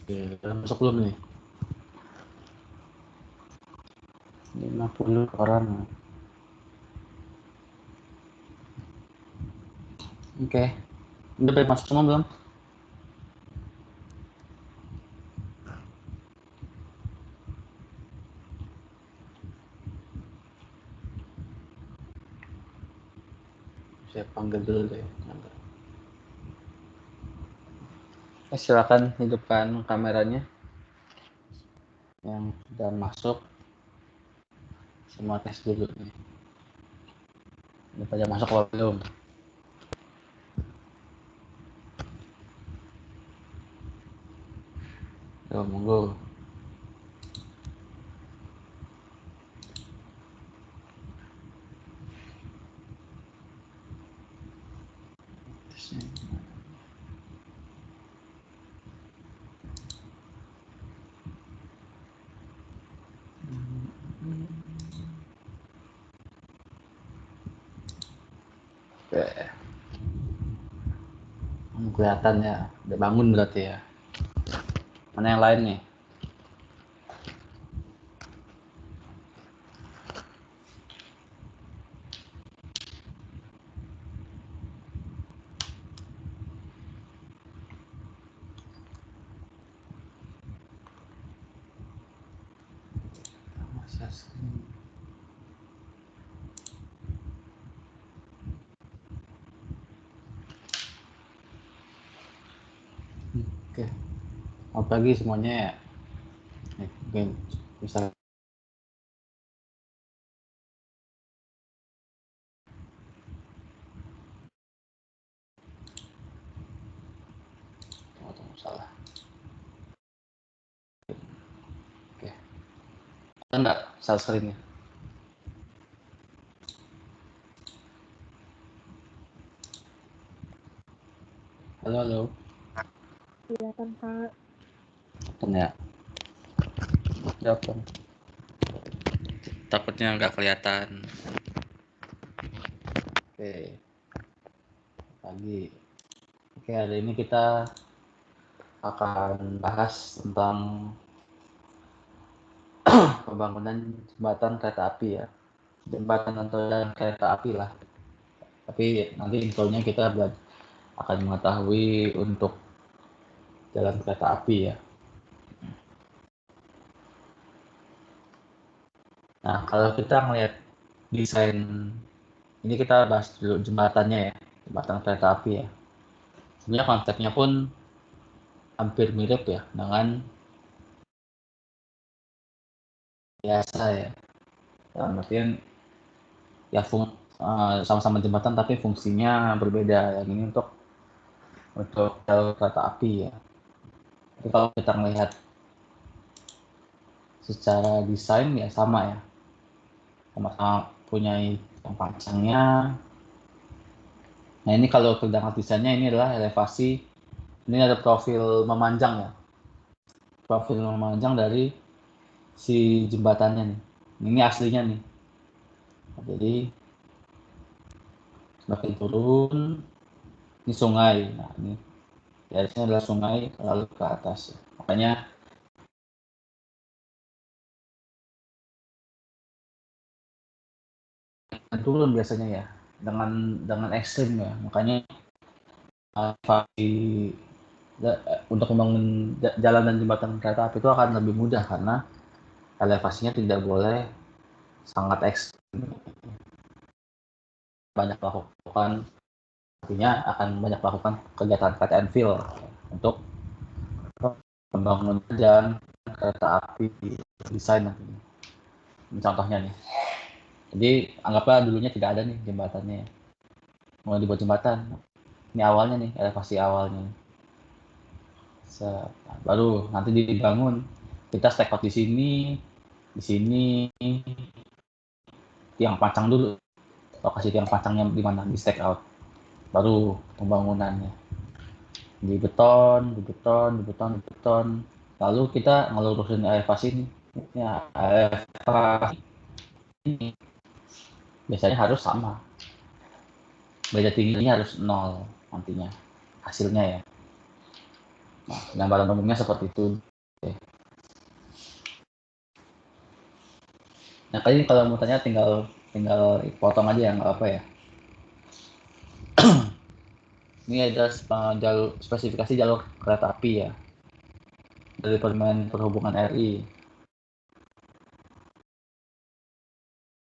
Udah masuk belum nih? 50 orang. Oke. Udah pada masuk semua belum? Saya panggil dulu deh. Silakan hidupkan kameranya yang sudah masuk. Semua tes dulu nih. Udah pada masuk apa belum? Yo, monggo. Oke. Kelihatan ya, udah bangun berarti ya. Mana yang lain nih? Oke. Selamat pagi semuanya ya. Oke, bisa. Tunggu, salah. Oke. Ada nggak share screen-nya? Halo, halo. Kelihatan, Pak. Kelihatan ya? Jawab dong. Takutnya nggak kelihatan. Oke. Pagi. Oke, hari ini kita akan bahas tentang pembangunan jembatan kereta api ya. Jembatan atau jalan kereta api lah. Tapi nanti infonya kita akan mengetahui untuk jalan kereta api ya. Nah, kalau kita melihat desain, ini kita bahas dulu jembatannya ya, jembatan kereta api ya. Sebenarnya konsepnya pun hampir mirip ya dengan biasa ya. Dalam artian ya sama-sama jembatan tapi fungsinya berbeda. Yang ini untuk jalur kereta api ya. Tapi kalau kita melihat secara desain ya sama ya, sama-sama punya yang panjangnya. Nah ini kalau kedalaman desainnya ini adalah elevasi, ini ada profil memanjang ya, profil memanjang dari si jembatannya nih. Ini aslinya nih. Nah, jadi semakin turun, ini sungai. Nah ini garisnya adalah sungai lalu ke atas. Makanya turun biasanya ya dengan ekstrim ya. Makanya elevasi untuk membangun jalan dan jembatan kereta api itu akan lebih mudah karena elevasinya tidak boleh sangat ekstrim. Banyak melakukan, artinya akan banyak melakukan kegiatan cut and fill untuk membangun jalan kereta api desain nantinya. Ini contohnya nih. Jadi anggaplah dulunya tidak ada nih jembatannya. Mau dibuat jembatan. Ini awalnya nih, elevasi awalnya. Baru nanti dibangun. Kita stake out di sini tiang pancang dulu. Lokasi tiang pancangnya di mana? Di stake out. Baru pembangunannya. Di beton. Lalu kita ngelurusin elevasi ini. Ya, elevasi ini biasanya harus sama. Beda tingginya harus 0 nantinya hasilnya ya. Nah, gambaran umumnya seperti itu. Oke. Nah, kali ini kalau mau tanya tinggal potong aja ya, nggak apa ya. Ini ada jalur spesifikasi jalur kereta api ya dari Permen Perhubungan RI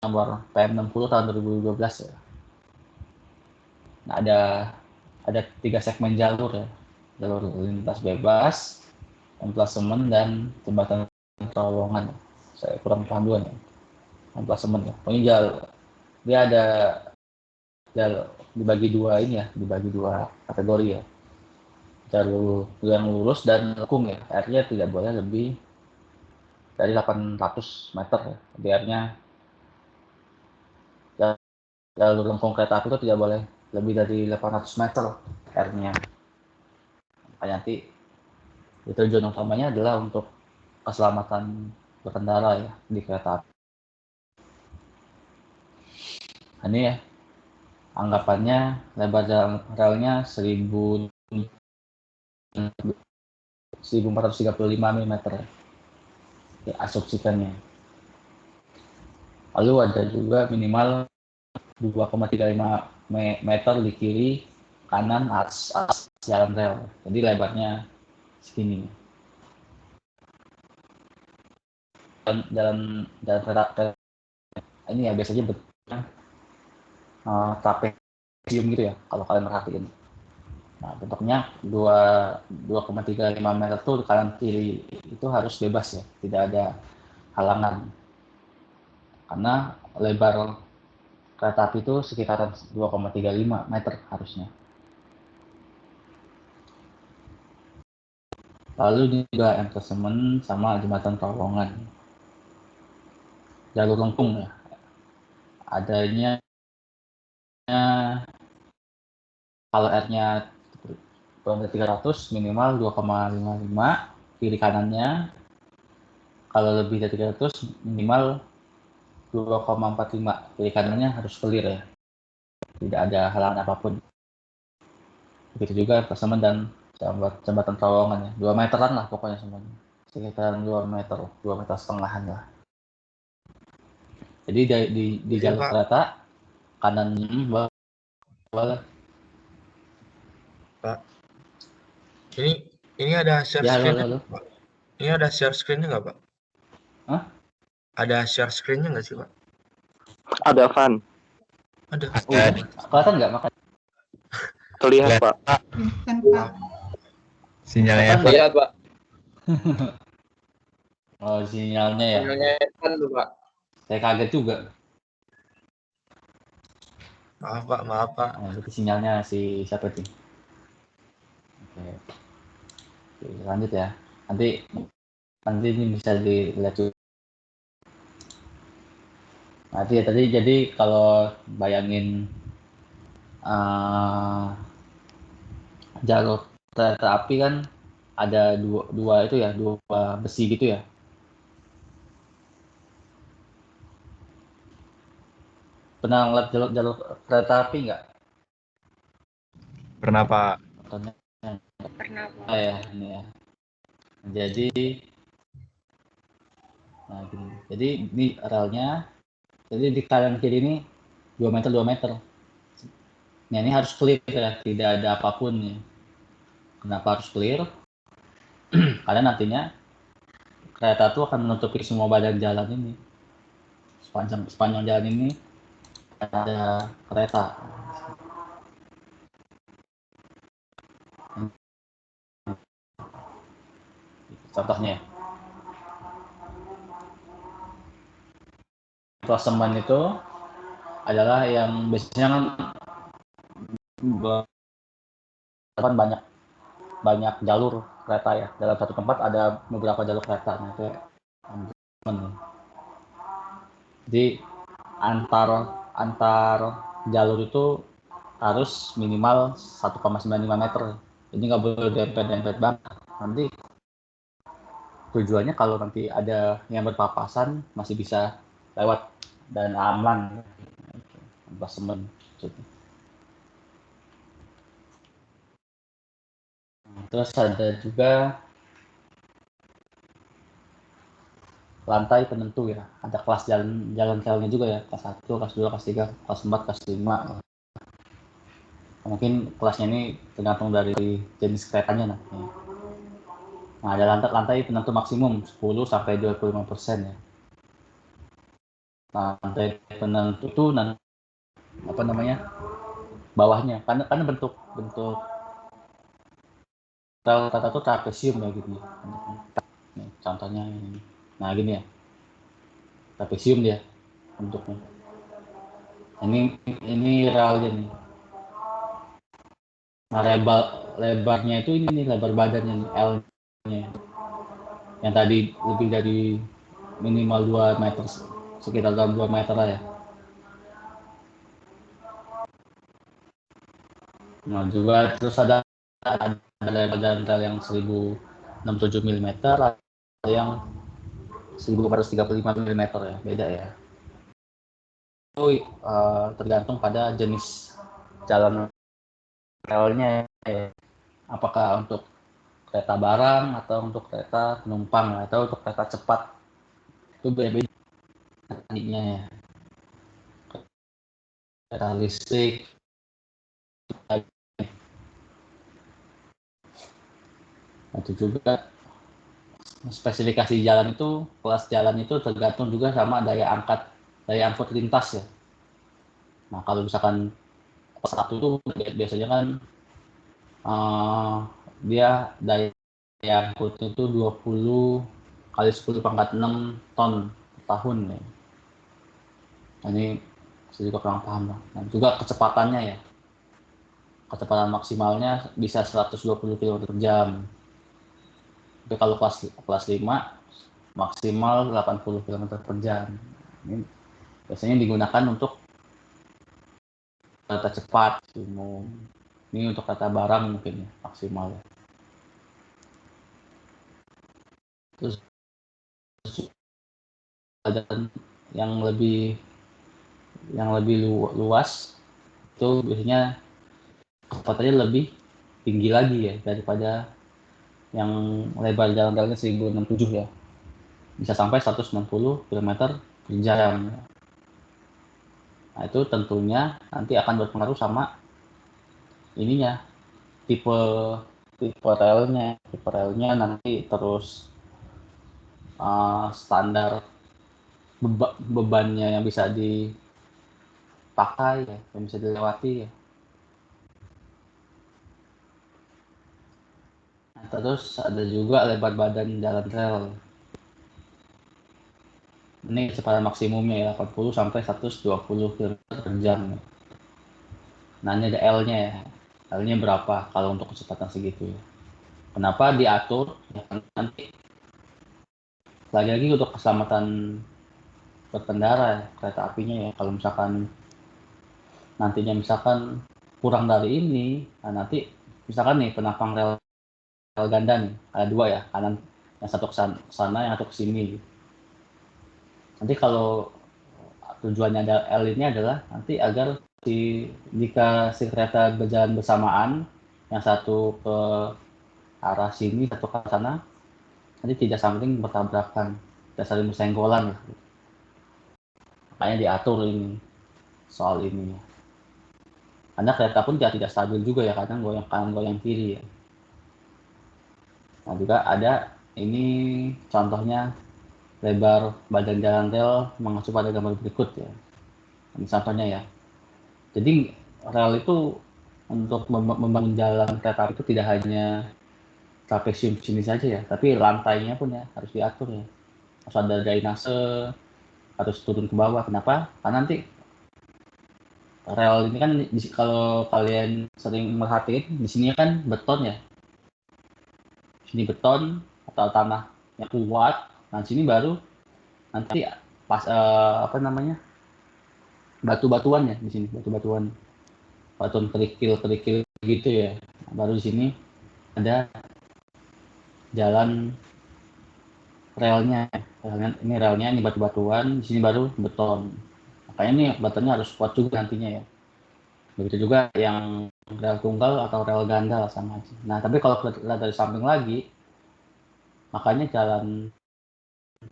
nomor PM60 tahun 2012 ya. Nah, ada 3 segmen jalur ya. Jalur lintas bebas, emplasemen, dan jembatan terowongan. Saya kurang panduan ya. Emplasemen ya. Pokoknya dia ada dibagi dua ini ya, dibagi dua kategori ya. Jalur yang lurus dan lekung ya. Artinya tidak boleh lebih dari 800 meter ya. Biarnya jalur lengkung kereta api itu tidak boleh lebih dari 800 meter R-nya. Nanti tujuan utamanya adalah untuk keselamatan berkendara ya di kereta api. Ini ya anggapannya lebar relnya 1435 mm ya, asumsikannya. Lalu ada juga minimal 2,35 meter di kiri kanan aks jalan rel. Jadi lebarnya segini. Dalam kereta ini ya biasanya bentuknya trapesium gitu ya kalau kalian perhatiin. Nah, bentuknya 2,35 meter tuh kanan kiri itu harus bebas ya, tidak ada halangan. Karena lebar kereta api itu sekitaran 2,35 meter harusnya. Lalu juga emplasemen sama jembatan terowongan. Jalur lengkung ya. Adanya kalau R-nya 300 minimal 2,55 kiri kanannya. Kalau lebih dari 300 minimal 2,45 kiri kanannya harus clear ya. Tidak ada halangan apapun. Begitu juga emplasemen dan jembatan terowongan ya. 2 meteran lah pokoknya semuanya. Sekitar 2 meter, 2 meter setengahan lah. Jadi di jalur kereta kanan boleh. Pak, ini ada share Ya, screen. halo. Pak. Ini ada share screen-nya nggak, Pak? Hah? Ada share screen-nya nggak sih, Pak? Ada Van. Ada. Kelihatan nggak makanya? Terlihat, Pak. Sinyalnya Kelihatan Pak. nggak? Pak. Oh, sinyalnya ya. Sinyalnya kan tuh, Pak. Saya kaget juga. Maaf, Pak. Nah, itu sinyalnya si siapa sih? Oke. Lanjut ya. Nanti ini bisa dilihat juga. Nanti ya tadi jadi kalau bayangin jalur kereta api kan ada dua itu ya, dua besi gitu ya. Pernah ngeliat jalur kereta api nggak? Pernah Pak. Pernah, Pak. Oh ya, ini ya. Jadi gini. Jadi ini relnya. Jadi di kanan kiri ini 2 meter 2 meter. Nah, ini harus clear ya, tidak ada apapun nih. Kenapa harus clear? Karena nantinya kereta itu akan menutupi semua badan jalan ini. Sepanjang jalan ini ada kereta. Contohnya, klasemen itu adalah yang biasanya kan banyak jalur kereta ya. Dalam satu tempat ada beberapa jalur kereta. Nah, itu jadi antar jalur itu harus minimal 1,95 meter. Jadi nggak boleh dempet-dempet banget. Nanti tujuannya kalau nanti ada yang berpapasan masih bisa lewat dan aman. Emplasemen. Terus ada juga lantai penentu ya. Ada kelas jalan relnya juga ya. Kelas 1, kelas 2, kelas 3, kelas 4, kelas 5. Mungkin kelasnya ini tergantung dari jenis keretanya nah. Nah, ada lantai penentu maksimum 10 sampai 25% ya. Lantai penentu itu apa namanya? Bawahnya karena bentuk rel itu trapesium ya gitu ya. Nih, contohnya ini. Nah, gini ya. Trapesium dia bentuknya. Ini relnya nih. Nah, lebarnya itu ini nih, lebar badannya nih, L-nya. Yang tadi lebih dari minimal 2 meter, sekitar 2 meter lah ya. Nah, juga terus ada lebar jalan rel yang 1067 mm, ada yang 1435 mm ya, beda ya. Itu tergantung pada jenis jalan relnya ya. Apakah untuk kereta barang atau untuk kereta penumpang atau untuk kereta cepat, itu beda-beda tekniknya ya. Kereta listrik itu juga spesifikasi jalan itu, kelas jalan itu tergantung juga sama daya angkut lintas ya. Nah, kalau misalkan kelas 1 itu biasanya kan dia daya angkutnya itu 20 kali 10 pangkat 6 ton per tahun ya. Nah, ini saya juga kurang paham lah. Nah, juga kecepatannya ya. Kecepatan maksimalnya bisa 120 km per jam. Tapi kalau kelas 5 maksimal 80 km per jam. Ini biasanya digunakan untuk kereta cepat umum. Ini untuk kereta barang mungkin ya, maksimal. Terus jalan yang lebih luas itu biasanya kecepatannya lebih tinggi lagi ya daripada yang lebar jalan-jalannya 1067 ya. Bisa sampai 190 km per jam. Nah, itu tentunya nanti akan berpengaruh sama ininya, tipe relnya nanti, terus standar bebannya yang bisa dipakai ya, yang bisa dilewati ya. Nah, terus ada juga lebar badan jalan rel. Ini kecepatan maksimumnya ya 80 sampai 120 km per jam. Nah, ini ada L-nya ya. L-nya berapa kalau untuk kecepatan segitu ya. Kenapa diatur? Ya, nanti lagi-lagi untuk keselamatan berkendara ya, kereta apinya ya. Kalau misalkan nantinya kurang dari ini, nah nanti misalkan nih penampang rel ganda nih, ada 2 ya, kanan yang satu ke sana, yang satu ke sini. Nanti kalau tujuannya ada L ini adalah nanti agar jika si kereta berjalan bersamaan, yang satu ke arah sini, satu ke sana, nanti tidak saling bertabrakan, tidak saling bersenggolan. Makanya diatur ini soal ini. Karena kereta pun tidak stabil juga ya, kadang goyang kanan goyang kiri ya. Nah, juga ada ini contohnya lebar badan jalan rel mengacu pada gambar berikut ya. Ini contohnya ya. Jadi rel itu untuk membangun jalan kereta itu tidak hanya trapesium sini saja ya, tapi lantainya pun ya harus diatur ya. Harus ada drainase, harus turun ke bawah. Kenapa? Karena nanti rel ini kan kalau kalian sering merhatiin di sini kan beton ya. Sini beton atau tanah yang kuat. Nah, sini baru nanti pas apa namanya? Batu-batuan ya di sini, batuan kerikil gitu ya. Nah, baru di sini ada jalan relnya. Ini relnya, ini batu-batuan, di sini baru beton. Makanya nih betonnya harus kuat juga nantinya ya. Begitu juga yang rel tunggal atau rel ganda lah sama aja. Nah, tapi kalau kita lihat dari samping lagi, makanya jalan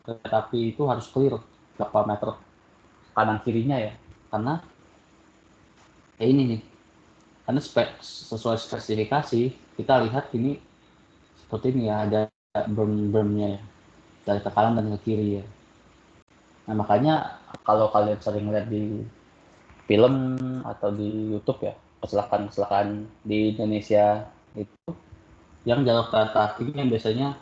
kereta api itu harus clear berapa meter kanan kirinya ya. Karena ya ini nih, karena sesuai spesifikasi kita lihat ini seperti ini ya, ada berm-bermnya ya, dari ke kanan dan ke kiri ya. Nah, makanya kalau kalian sering lihat di film atau di YouTube ya, kecelakaan di Indonesia itu yang jalur kereta apinya biasanya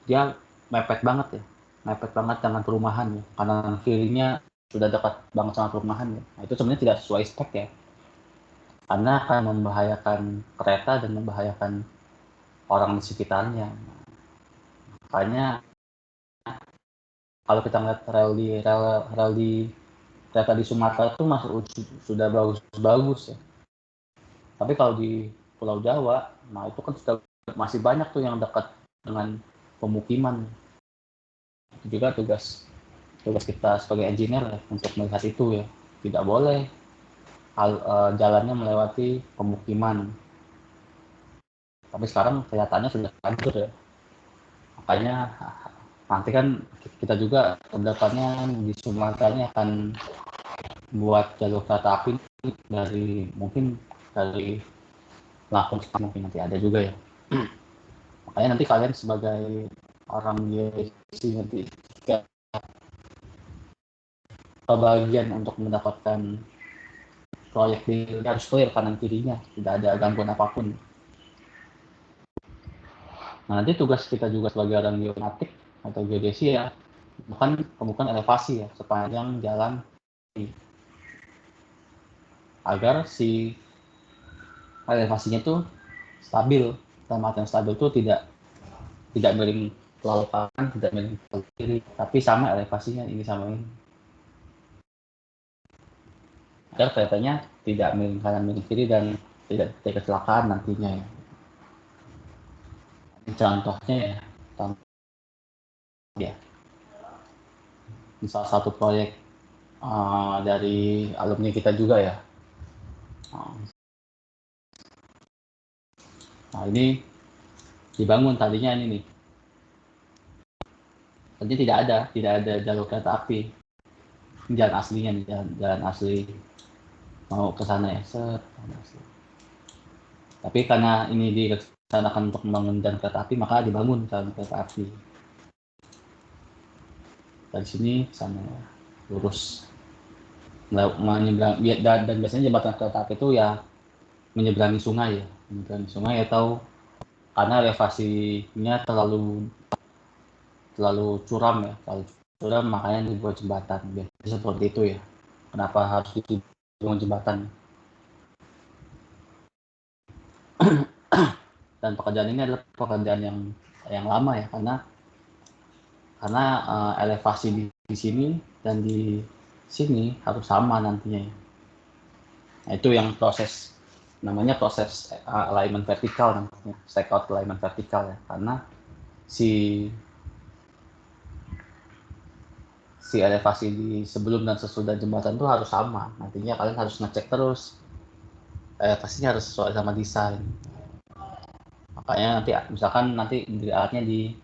dia mepet banget ya, mepet banget dengan perumahan ya, kanan kirinya sudah dekat banget sama perumahan ya. Nah, itu sebenarnya tidak sesuai spek ya, karena akan membahayakan kereta dan membahayakan orang di sekitarnya. Makanya kalau kita ngeliat rel di kereta di Sumatera itu masih sudah bagus-bagus ya. Tapi kalau di Pulau Jawa, nah itu kan sudah masih banyak tuh yang dekat dengan pemukiman. Itu juga tugas kita sebagai engineer ya, untuk melihat itu ya. Tidak boleh jalannya melewati pemukiman. Tapi sekarang kelihatannya sudah hancur ya. Makanya nanti kan kita juga kedepannya di Sumatera ini akan buat jalur kereta api dari Lampung mungkin nanti ada juga ya. Makanya nanti kalian sebagai orang geodesi nanti kebagian untuk mendapatkan proyek harus clear kanan kirinya, tidak ada gangguan apapun. Nah, nanti tugas kita juga sebagai orang geomatik atau geodesi ya, bukan elevasi ya sepanjang jalan agar si elevasinya itu stabil. Dalam artian stabil itu tidak miring terlalu kanan, tidak miring terlalu kiri, tapi sama elevasinya ini sama ini. Agar keretanya tidak miring kanan miring kiri dan tidak kecelakaan nantinya ya. Ini contohnya ya, ini salah satu proyek dari alumni kita juga ya. Nah, ini dibangun tadinya ini nih. Tadinya tidak ada jalur kereta api. Ini jalan aslinya nih, jalan asli mau ke sana ya. Tapi karena ini direncanakan untuk membangun jalan kereta api, maka dibangun jalan kereta api. Dari sini sana lurus. Dan biasanya jembatan kereta api itu ya menyeberangi sungai atau karena elevasinya terlalu curam ya, makanya dibuat jembatan. Biasanya seperti itu ya. Kenapa harus dibangun jembatan? Dan pekerjaan ini adalah pekerjaan yang lama ya, karena elevasi di sini dan di sini harus sama nantinya ya. Nah, itu yang namanya proses alignment vertikal nantinya, stakeout alignment vertikal ya, karena si elevasi di sebelum dan sesudah jembatan itu harus sama. Nantinya kalian harus ngecek terus elevasinya harus sesuai sama desain. Makanya nanti alatnya di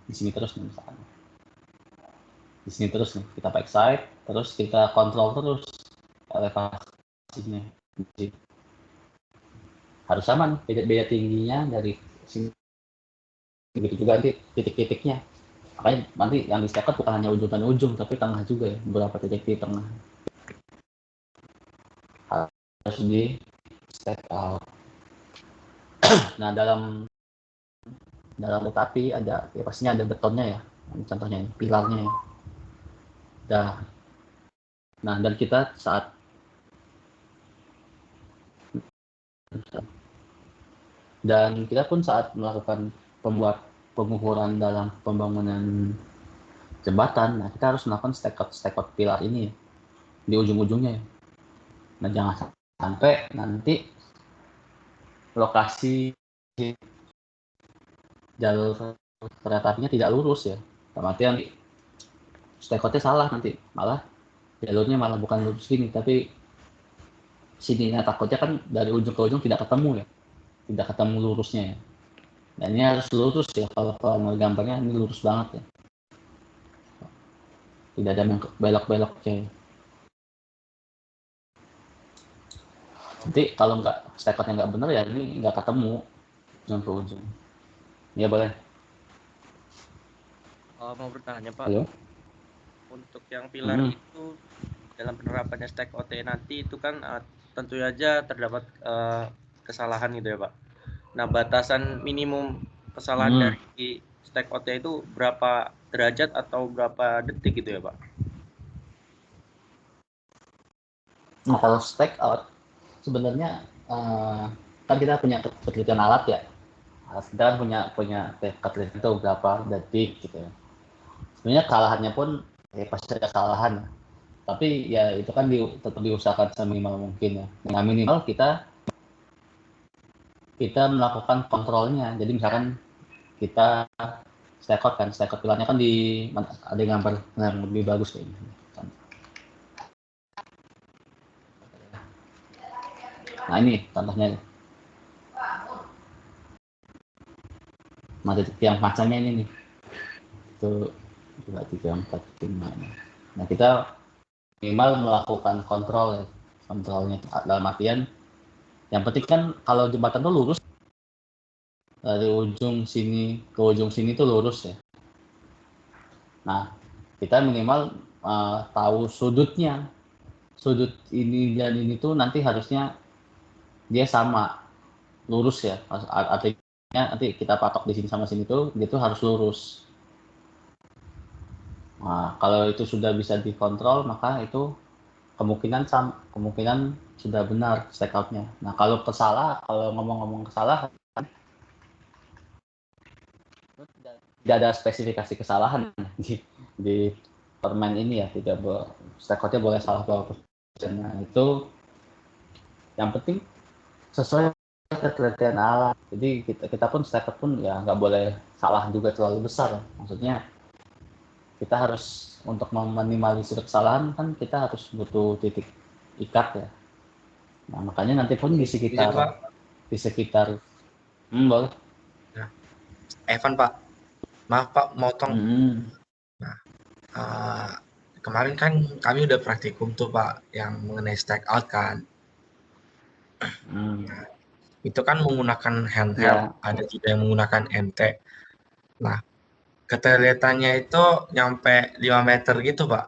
sini terus nih, misalkan di sini terus nih, kita pakai side terus kita kontrol terus elevasinya harus sama nih, beda tingginya dari sini, begitu juga nanti titik-titiknya. Makanya nanti yang di stack bukan hanya ujung tapi tengah juga ya, beberapa titik di tengah harus di stack out. Nah, dalam tetapi ada ya pastinya ada betonnya ya, contohnya ini pilarnya ya. Nah, dan kita pun saat melakukan pengukuran dalam pembangunan jembatan, nah kita harus melakukan stack out pilar ini ya, di ujung-ujungnya ya. Nah, jangan sampai nanti lokasi jalur kereta apinya tidak lurus ya, artian stack outnya salah, nanti malah jalurnya bukan lurus gini tapi sininya takutnya kan dari ujung ke ujung tidak ketemu ya, tidak ketemu lurusnya ya. Dan ini harus lurus ya, kalau gambarnya ini lurus banget ya, tidak ada yang belok-beloknya. Nanti kalau nggak stack-nya nggak benar ya ini nggak ketemu ujung ke ujung. Ya boleh. Mau bertanya Pak, Halo. untuk yang pilar itu dalam penerapannya stack OT nanti itu kan tentu saja terdapat kesalahan gitu ya Pak. Nah, batasan minimum kesalahan dari stack OT itu berapa derajat atau berapa detik gitu ya Pak? Nah, kalau stack out sebenarnya kan kita punya ketelitian alat ya. Kita kan punya ketelitian itu berapa detik gitu ya. Sebenarnya kesalahannya pun ya pasti ada kesalahan. Tapi ya itu kan tetap diusahakan seminimal mungkin ya. Dengan minimal kita melakukan kontrolnya. Jadi misalkan kita stack out pilarnya kan ada gambar yang lebih bagus kayak gini. Nah ini contohnya. Yang macamnya ini nih. Itu 2, 3, 4, 5. Nah kita minimal melakukan kontrolnya dalam artian yang penting kan kalau jembatan tuh lurus dari ujung sini ke ujung sini tuh lurus ya. Nah kita minimal tahu sudutnya, sudut ini dan ini tuh nanti harusnya dia sama lurus ya, artinya nanti kita patok di sini sama sini tuh dia tuh harus lurus. Nah, kalau itu sudah bisa dikontrol maka itu kemungkinan sudah benar stack out-nya. Nah, kalau ngomong-ngomong kesalahan, tidak ada spesifikasi kesalahan di permen ini ya, tidak stack out-nya boleh salah berapa persen. Nah, itu yang penting sesuai ketelitian alat. Jadi kita pun stack out pun ya nggak boleh salah juga terlalu besar. Maksudnya kita harus untuk meminimalisir kesalahan kan kita harus butuh titik ikat ya. Nah, makanya nanti pun di sekitar boleh. Nah, Evan Pak, maaf Pak motong. Nah, kemarin kan kami udah praktikum tuh Pak yang mengenai stack out kan. Nah, itu kan menggunakan handheld, ada juga yang menggunakan MT. Nah, keterlihatannya itu nyampe 5 meter gitu Pak.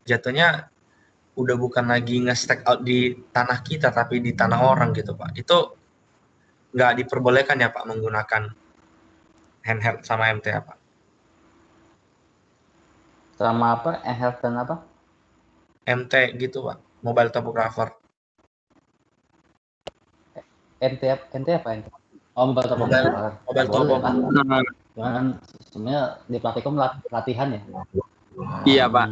Jatuhnya udah bukan lagi nge-stack out di tanah kita tapi di tanah orang gitu Pak. Itu nggak diperbolehkan ya Pak menggunakan handheld sama MT ya Pak? Sama apa? Handheld dan apa? MT gitu Pak, mobile topographer. MT apa? Oh, mobile topographer. Mobile topo. Cuman sebenarnya di praktikum latihan ya. Iya Pak.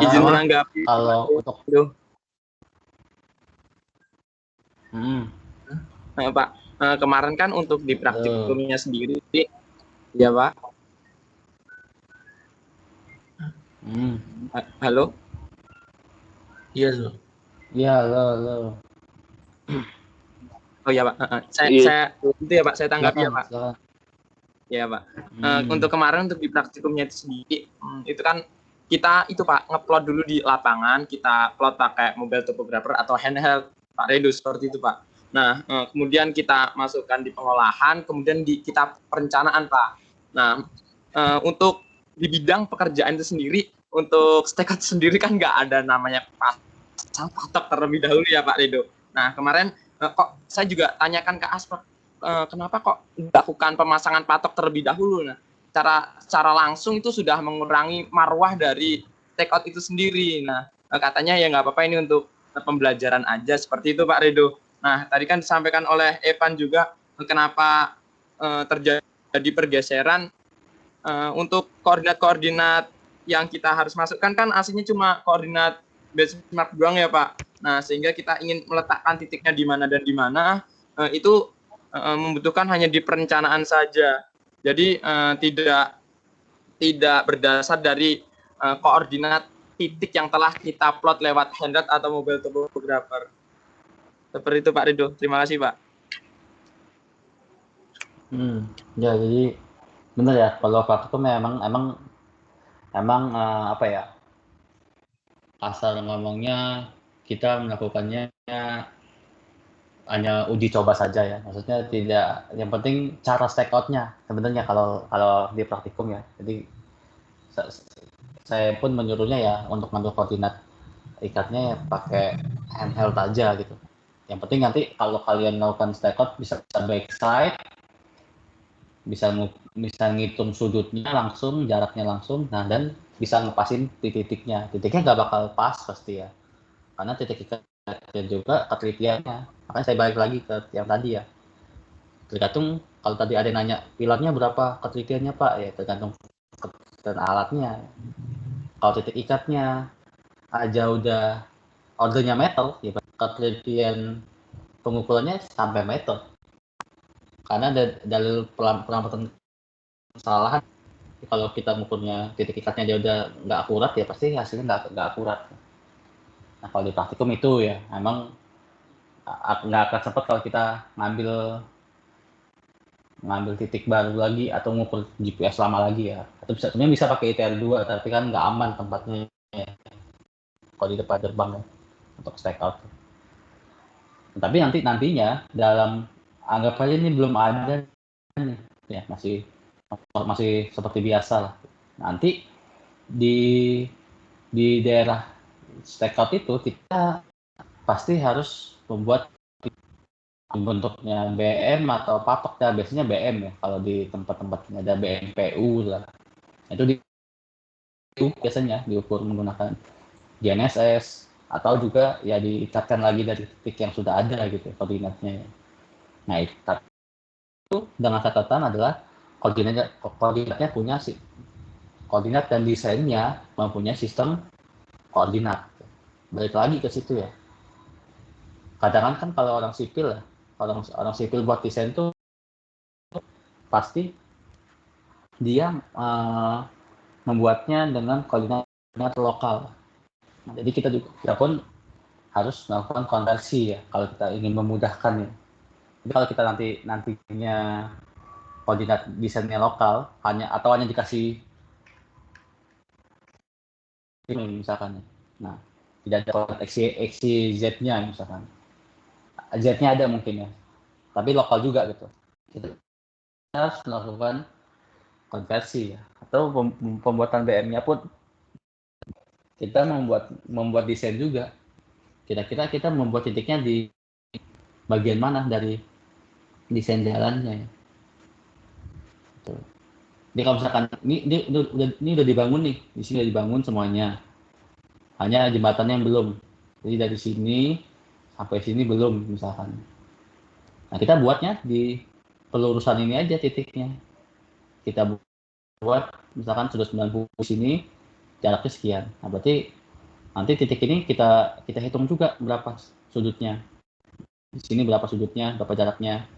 Izin menanggapi. Kalau untuk Pak, kemarin kan untuk di praktikumnya sendiri, ya Pak. Halo? Iya loh. Iya, halo. Oh ya Pak, saya itu ya Pak, saya tanggapi ya Pak. Ya Pak. Untuk kemarin untuk di praktikumnya itu sendiri, itu kan kita itu Pak ngeplot dulu di lapangan, kita plot pakai mobile topographer atau handheld Pak Redo seperti itu Pak. Nah, kemudian kita masukkan di pengolahan, kemudian kita perencanaan Pak. Nah, untuk di bidang pekerjaan itu sendiri, untuk stack out sendiri kan nggak ada namanya patok terlebih dahulu ya Pak Redo. Nah, kemarin kok saya juga tanyakan ke Aspek, kenapa kok dilakukan pemasangan patok terlebih dahulu? Nah, secara langsung itu sudah mengurangi marwah dari take out itu sendiri. Nah, katanya ya nggak apa-apa ini untuk pembelajaran aja seperti itu Pak Redo. Nah, tadi kan disampaikan oleh Evan juga kenapa terjadi pergeseran untuk koordinat-koordinat yang kita harus masukkan kan aslinya cuma koordinat benchmark doang ya Pak. Nah, sehingga kita ingin meletakkan titiknya di mana dan di mana itu membutuhkan hanya di perencanaan saja. Jadi tidak berdasar dari koordinat titik yang telah kita plot lewat handheld atau mobile topographer. Seperti itu Pak Rido. Terima kasih Pak. Ya jadi benar ya, kalau praktikum emang apa ya, asal ngomongnya kita melakukannya hanya uji coba saja ya, maksudnya tidak, yang penting cara stack out-nya sebenarnya kalau di praktikum ya. Jadi saya pun menyuruhnya ya untuk ngambil koordinat ikatnya ya pakai handheld aja gitu. Yang penting nanti kalau kalian melakukan stack out bisa backside, bisa ngitung sudutnya langsung, jaraknya langsung, nah dan bisa ngepasin titiknya nggak bakal pas pasti ya, karena titik ikatnya juga ketelitiannya. Makanya saya balik lagi ke yang tadi ya, tergantung. Kalau tadi ada yang nanya pilarnya berapa ketelitiannya Pak, ya tergantung alatnya. Kalau titik ikatnya aja udah ordernya meter, ya ketelitian pengukurannya sampai meter, karena ada dalil perampatan kesalahan. Kalau kita mengukurnya titik ikatnya dia udah nggak akurat, ya pasti hasilnya nggak akurat. Nah kalau di praktikum itu ya emang nggak akan sempat kalau kita ngambil titik baru lagi atau ngukur GPS lama lagi ya. Atau sebenarnya bisa pakai ITR 2, tapi kan nggak aman tempatnya ya, kalau di depan gerbang ya, untuk stack out. Tapi nantinya dalam, anggap aja ini belum ada nih ya, masih seperti biasa lah. Nanti di daerah stack out itu kita pasti harus membuat bentuknya BM atau patok ya, biasanya BM ya kalau di tempat-tempat ada BMPU lah. Itu biasanya diukur menggunakan GNSS atau juga ya diikatkan lagi dari titik yang sudah ada gitu koordinatnya. Nah itu dengan catatan adalah koordinatnya punya koordinat dan desainnya mempunyai sistem koordinat. Balik lagi ke situ ya. Kadang kan kalau orang sipil ya, orang sipil buat desain tuh pasti dia membuatnya dengan koordinat lokal. Nah, jadi kita pun harus melakukan konversi ya kalau kita ingin memudahkan ya. Jadi kalau kita nantinya koordinat desainnya lokal hanya dikasih ini misalkan. Nah, tidak ada koordinat XY-Z-nya misalkan. Z-nya ada mungkin ya, tapi lokal juga gitu. Kita harus melakukan konversi ya, atau pembuatan BM-nya pun kita membuat desain juga. Kira-kira kita membuat titiknya di bagian mana dari desain jalannya ya. Jadi kalau misalkan ini udah dibangun nih, di sini udah dibangun semuanya, hanya jembatannya yang belum. Jadi dari sini sampai sini belum misalkan. Nah kita buatnya di pelurusan ini aja titiknya. Kita buat misalkan sudah 90 sini, jaraknya sekian. Nah berarti nanti titik ini kita hitung juga berapa sudutnya. Di sini berapa sudutnya, berapa jaraknya.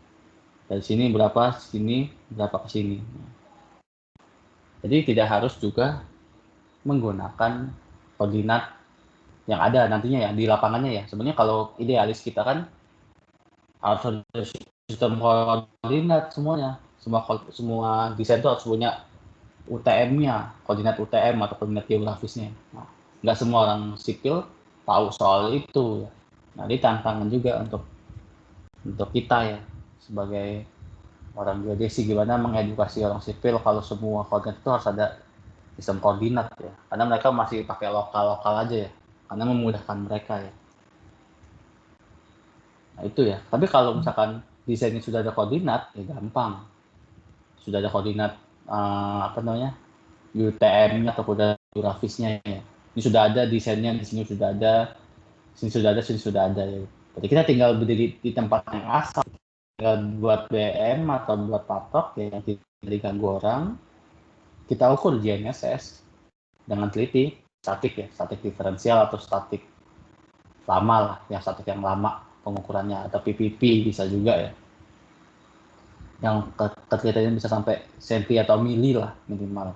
Dari sini berapa, sini berapa ke sini. Jadi tidak harus juga menggunakan koordinat yang ada nantinya ya di lapangannya ya. Sebenarnya kalau idealis kita kan harus ada sistem koordinat semuanya. Semua desain itu harus punya UTM-nya, koordinat UTM atau koordinat geografisnya. Nah, nggak semua orang sipil tahu soal itu. Nah, ini tantangan juga untuk kita ya sebagai orang geodesi, gimana mengedukasi orang sipil kalau semua koordinat itu harus ada sistem koordinat ya, karena mereka masih pakai lokal aja ya, karena memudahkan mereka ya. Nah itu ya, tapi kalau misalkan desainnya sudah ada koordinat ya gampang, sudah ada koordinat UTM-nya atau koordinat geografisnya ya, ini sudah ada desainnya, di sini sudah ada, sini sudah ada ya. Jadi kita tinggal berdiri di tempat yang asal, tinggal buat BM atau buat patok ya, yang tidak diganggu orang. Kita ukur GNSS dengan teliti, statik diferensial atau statik lama lah, yang statik yang lama pengukurannya, atau PPP bisa juga ya, yang ketelitiannya bisa sampai senti atau mili lah minimal.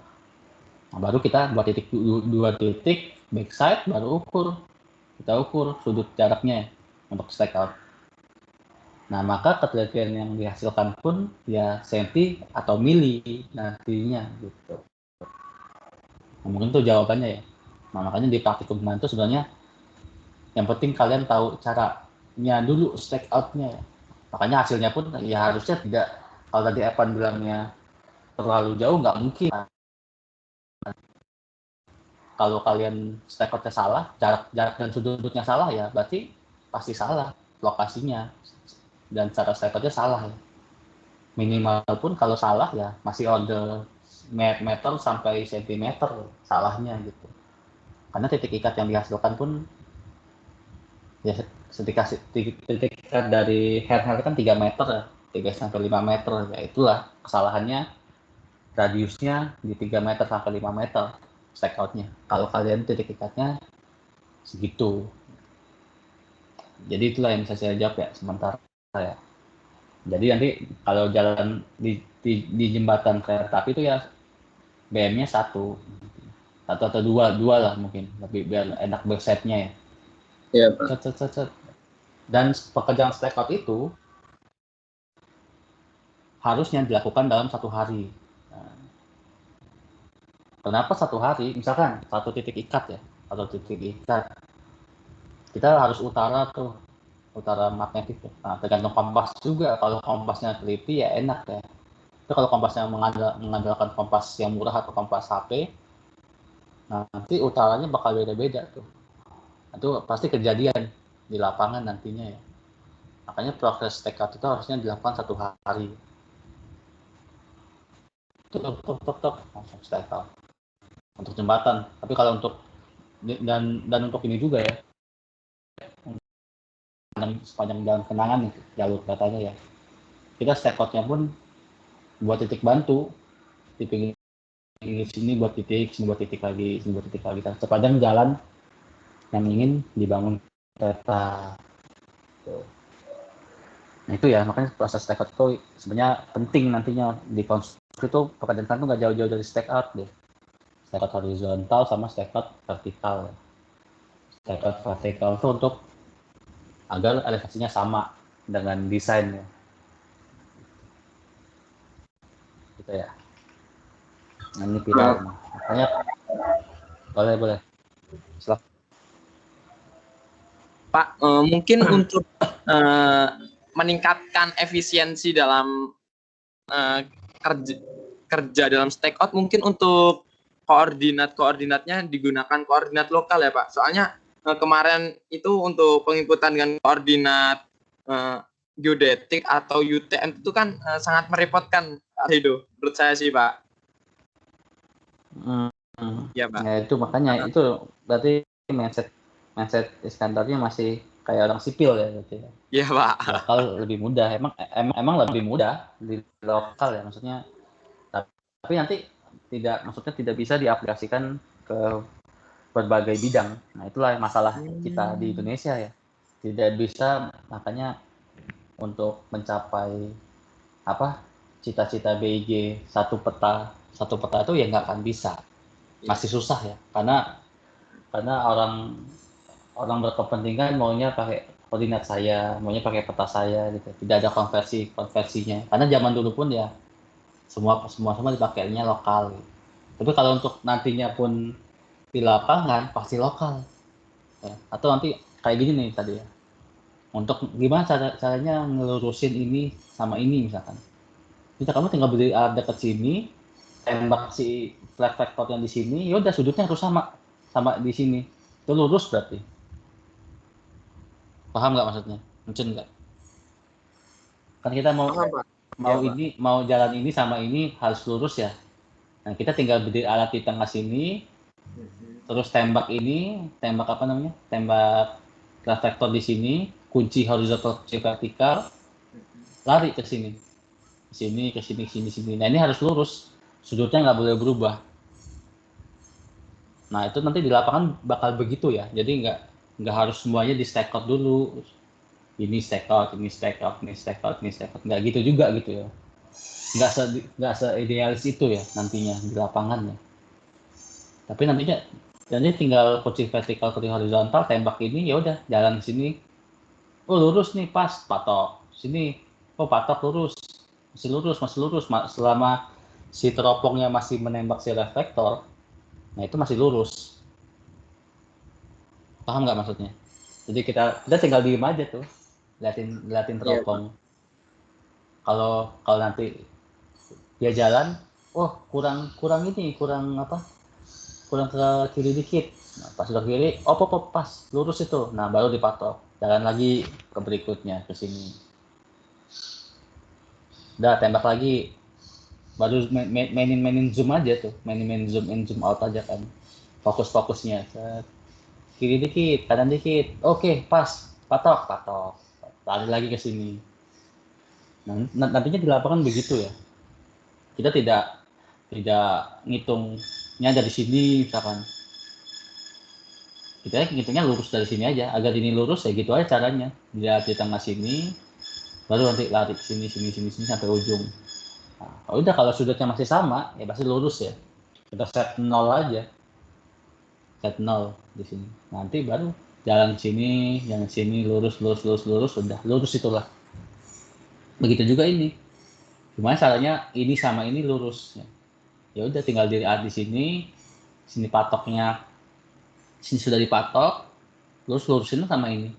Nah, baru kita buat titik 2 titik backside, baru kita ukur sudut jaraknya untuk stack out. Nah, maka ketelitian yang dihasilkan pun ya senti atau mili nantinya gitu. Nah, mungkin itu jawabannya ya. Nah, makanya di praktikum kemarin itu sebenarnya yang penting kalian tahu caranya dulu stack out-nya. Makanya hasilnya pun ya harusnya tidak, kalau tadi Evan bilangnya terlalu jauh, nggak mungkin. Kalau kalian stack out-nya salah, jarak dan sudutnya salah ya berarti pasti salah lokasinya dan cara stack out-nya salah ya. Minimal pun kalau salah ya masih order meter sampai sentimeter salahnya gitu. Karena titik ikat yang dihasilkan pun ya titik ikat dari head kan 3 meter ya, 3 sampai 5 meter ya, itulah kesalahannya, radiusnya di 3 meter sampai 5 meter stack out-nya. Kalau kalian titik ikatnya segitu. Jadi itulah yang bisa saya jawab ya sementara ya. Jadi nanti kalau jalan di jembatan kereta api itu ya BM-nya satu atau dua lah mungkin, lebih biar enak bersetnya ya. Iya, Pak. Cet. Dan pekerjaan stack out itu harusnya dilakukan dalam 1 hari. Nah, kenapa 1 hari? Misalkan satu titik ikat ya, atau titik ikat. Kita harus utara magnetik tuh. Nah, tergantung kompas juga. Kalau kompasnya teliti ya enak ya. Itu kalau kompasnya mengandalkan kompas yang murah atau kompas HP, nanti utaranya bakal beda-beda tuh. Itu pasti kejadian di lapangan nantinya ya. Makanya proses stack out itu harusnya dilakukan 1 hari. Tok langsung stack out untuk jembatan. Tapi kalau untuk dan untuk ini juga ya, sepanjang jalan kenangan nih, jalur katanya ya, kita stack outnya pun buat titik bantu di pinggir sini buat titik, sini buat titik lagi, sini buat titik lagi, sepanjang jalan yang ingin dibangun kereta. Nah itu ya, makanya proses stack out itu sebenarnya penting nantinya di konstruksi itu. Pekerjaan itu nggak jauh-jauh dari stack out deh. Stack out horizontal sama stack out vertikal. Stack out vertikal itu untuk agar elevasinya sama dengan desainnya. Gitu ya. Nah, ini pilar. Makanya boleh. Silakan. Pak, mungkin untuk meningkatkan efisiensi dalam kerja dalam stack out, mungkin untuk koordinatnya digunakan koordinat lokal ya Pak. Soalnya kemarin itu untuk penginputan dengan koordinat geodetik atau UTM itu kan sangat merepotkan Pak Rido, menurut saya sih Pak. Ya Pak. Ya itu makanya itu berarti mindset Iskandarnya masih kayak orang sipil ya berarti. Iya Pak. Lokal lebih mudah, emang lebih mudah di lokal ya maksudnya. Tapi nanti tidak bisa diaplikasikan ke berbagai bidang. Nah itulah masalah kita di Indonesia ya. Tidak bisa, makanya untuk mencapai cita-cita BIG satu peta itu ya nggak akan bisa, masih susah ya, karena orang berkepentingan maunya pakai koordinat saya, maunya pakai peta saya gitu, tidak ada konversinya, karena zaman dulu pun ya semua dipakainya lokal gitu. Tapi kalau untuk nantinya pun di lapangan pasti lokal ya. Atau nanti kayak gini nih tadi ya, untuk gimana caranya ngelurusin ini sama ini misalkan. Bisa kamu tinggal beli alat dekat sini, tembak si flat vector yang di sini, ya udah sudutnya harus sama di sini. Itu lurus berarti. Paham nggak maksudnya? Muncul nggak? Kan kita mau jalan ini sama ini harus lurus ya. Nah, kita tinggal beli alat di tengah sini, terus tembak flat vector di sini, kunci horizontal, kunci vertikal, lari ke sini. Ke sini. Nah ini harus lurus, sudutnya nggak boleh berubah. Nah itu nanti di lapangan bakal begitu ya, jadi nggak harus semuanya di stack out dulu. Ini stack out, nggak gitu juga gitu ya. Nggak se-idealis itu ya nantinya di lapangannya. Tapi nantinya tinggal kunci vertikal, kunci horizontal, tembak ini ya udah jalan sini. Oh lurus nih pas, patok sini, oh patok lurus, masih lurus, selama si teropongnya masih menembak si reflektor, nah itu masih lurus. Paham nggak maksudnya? Jadi kita tinggal diem aja tuh, liatin teropong. Kalau nanti dia jalan, oh kurang ke kiri dikit. Nah, pas udah kiri, pas lurus itu. Nah baru dipatok, jalan lagi ke berikutnya ke sini. Udah tembak lagi, baru mainin zoom aja tuh, mainin zoom in zoom out aja kan, fokusnya. Kiri dikit, kanan dikit, oke pas, patok, lari lagi ke sini. Nah, nantinya di lapangan begitu ya, kita tidak ngitungnya dari sini misalkan, kita ngitungnya lurus dari sini aja, agar ini lurus ya gitu aja caranya, dia di tengah sini, baru nanti lari sini sampai ujung. Nah, udah kalau sudutnya masih sama ya pasti lurus ya, kita set 0 aja, set 0 di sini, nanti baru jalan sini lurus, udah lurus itulah. Begitu juga ini, gimana caranya ini sama ini lurus ya udah tinggal dilihat di sini patoknya, sini sudah dipatok, lurusin sama ini,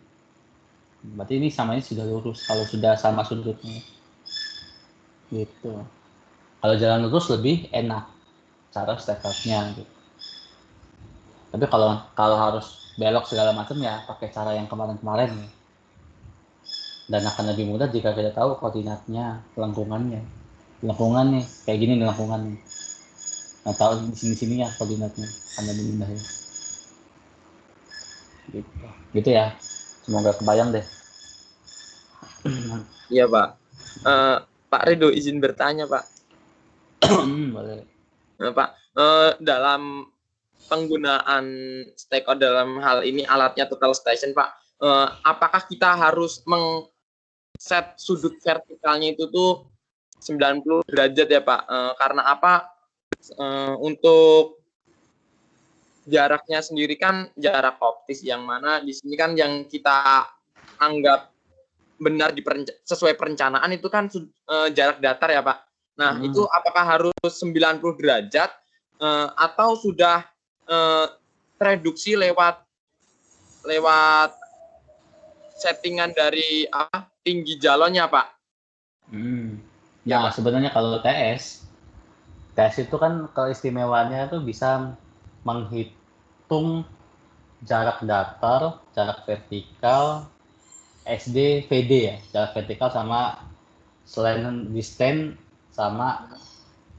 berarti ini sama ini sudah lurus kalau sudah sama sudutnya gitu. Kalau jalan lurus lebih enak cara step up-nya gitu. Tapi kalau harus belok segala macam ya pakai cara yang kemarin ya. Dan akan lebih mudah jika kita tahu koordinatnya, lengkungannya kayak gini nih lengkungannya. Nah tahu di sini ya koordinatnya, akan lebih mudah ya. Gitu ya. Semoga kebayang deh. Iya Pak. Pak Rido izin bertanya Pak. Boleh. Pak, dalam penggunaan stakeout dalam hal ini alatnya total station Pak, apakah kita harus set sudut vertikalnya itu tuh 90 derajat ya Pak? Karena apa? Untuk jaraknya sendiri kan jarak optis, yang mana di sini kan yang kita anggap benar sesuai perencanaan itu kan jarak datar ya Pak. Nah itu apakah harus 90 derajat atau sudah tereduksi lewat settingan dari tinggi jalonnya Pak? Ya Pak. Sebenarnya kalau TS itu kan keistimewaannya itu bisa menghitung jarak datar, jarak vertikal, SD, VD ya, jarak vertikal sama slant distance sama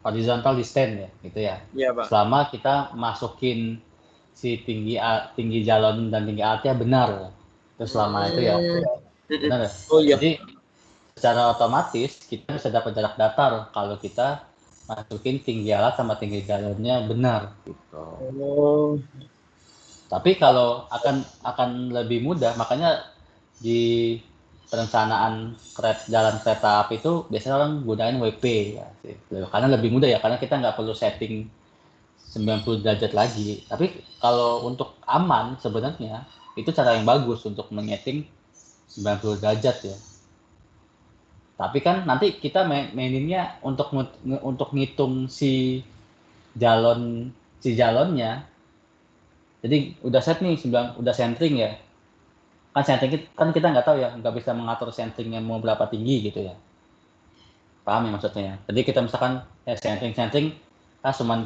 horizontal distance ya, gitu ya. Iya Pak. Selama kita masukin si tinggi jalon dan tinggi alatnya benar, itu selama itu ya, benar ya. Oh iya. Jadi secara otomatis kita bisa dapat jarak datar kalau kita masukin tinggi alat sama tinggi jalonnya benar gitu. Tapi kalau akan lebih mudah, makanya di perencanaan jalan kereta api itu biasanya orang gunain WP ya, karena lebih mudah ya, karena kita nggak perlu setting 90 derajat lagi. Tapi kalau untuk aman sebenarnya itu cara yang bagus untuk menyeting 90 derajat ya. Tapi kan nanti kita maininnya untuk ngitung si jalonnya. Jadi udah set nih, udah centering ya. Kan centering kan kita nggak tahu ya, nggak bisa mengatur centeringnya mau berapa tinggi gitu ya. Paham ya maksudnya? Jadi kita misalkan centering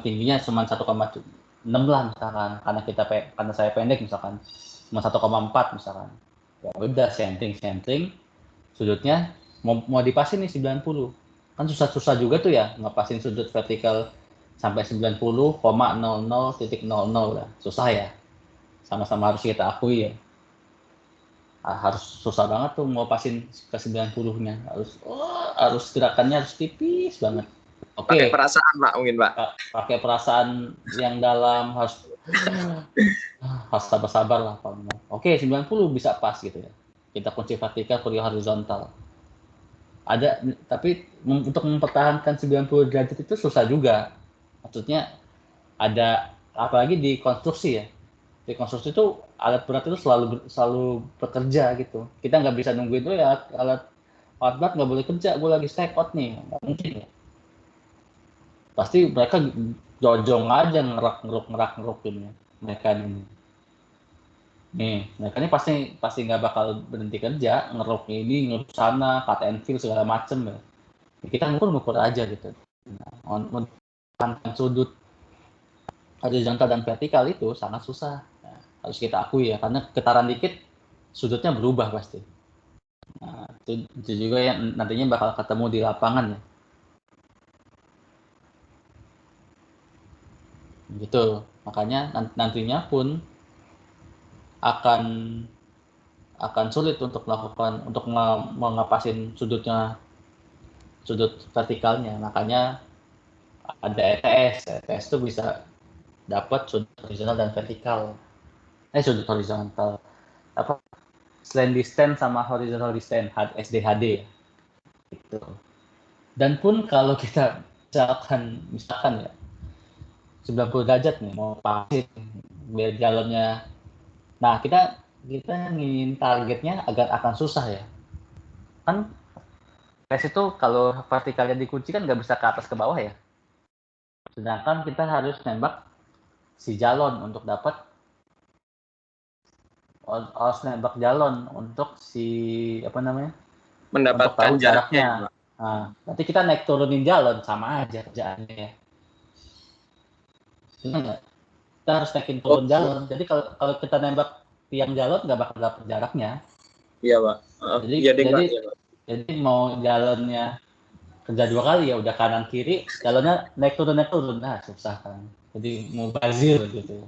tingginya cuma 1,6 lah misalkan, karena saya pendek misalkan cuma 1,4 misalkan. Ya udah centering sudutnya mau dipasin nih 90. Kan susah juga tuh ya ngepasin sudut vertikal sampai 90,00,00 lah. Susah ya. Sama-sama harus kita akui ya. Harus susah banget tuh mau pasin ke 90-nya. Harus gerakannya harus tipis banget. Oke. Pakai perasaan Pak mungkin Pak. Pakai perasaan yang dalam, harus sabar-sabar lah Pak. Oke, 90 bisa pas gitu ya. Kita kunci vertikal, kunci horizontal. Tapi untuk mempertahankan 90 derajat itu susah juga. Maksudnya ada, apalagi di konstruksi ya. Di konstruksi itu alat berat itu selalu bekerja gitu. Kita nggak bisa nungguin tuh ya alat outbound nggak boleh kerja, gue lagi stack out nih, nggak mungkin ya. Pasti mereka jojong aja ngeruk-ngerukin mereka ini. Nih, mereka ini pasti nggak bakal berhenti kerja, ngeruk ini, ngeruk sana, cut and fill segala macem ya. Kita ngukur aja gitu. Nah, sudut horizontal dan vertikal itu sangat susah. Nah, harus kita akui ya, karena getaran dikit sudutnya berubah pasti. Nah, itu juga yang nantinya bakal ketemu di lapangan ya. Gitu. Makanya nantinya pun akan sulit untuk mengapasin sudut vertikalnya. Makanya ada ETS. ETS itu bisa dapat sudut horizontal dan vertikal. Sudut horizontal. Slant distance sama horizontal distance, SDHD. Gitu. Dan pun kalau kita misalkan ya 90 derajat nih mau pasin biar jalannya. Nah, kita ingin targetnya agar akan susah ya. Kan tes itu kalau vertikalnya dikunci kan nggak bisa ke atas ke bawah ya. Sedangkan kita harus nembak si jalon untuk dapat nembak jalon untuk si mendapatkan untuk tahu jaraknya. Nah, nanti kita naik turunin jalon sama aja kerjaannya ya. Enggak? Kita harus naikin turun jalon. Jadi kalau kita nembak tiang jalon nggak bakal dapat jaraknya. Iya, Pak. Jadi mau jalannya kerja 2 kali ya udah kanan kiri, jalannya naik turun. Nah, susah kan. Jadi mubazir gitu.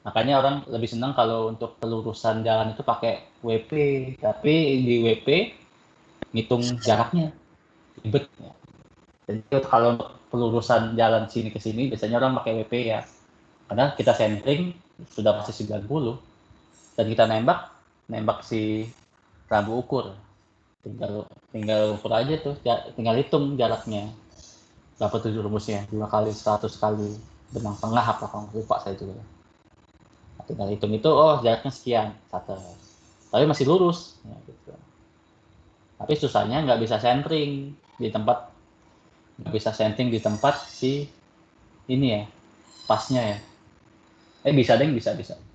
Makanya orang lebih senang kalau untuk pelurusan jalan itu pakai WP, tapi di WP ngitung jaraknya ribet. Jadi kalau untuk pelurusan jalan sini ke sini biasanya orang pakai WP ya. Karena kita centering sudah pasti 90 dan kita nembak si rambu ukur. Tinggal ukur aja tuh, tinggal hitung jaraknya. Berapa tuh rumusnya? 2 kali 100 kali benang tengah apa kalau lupa saya juga. Nah, tinggal hitung itu, oh jaraknya sekian, 100. Tapi masih lurus. Ya, gitu. Tapi susahnya nggak bisa centering di tempat si ini ya, pasnya ya. Bisa deh, bisa.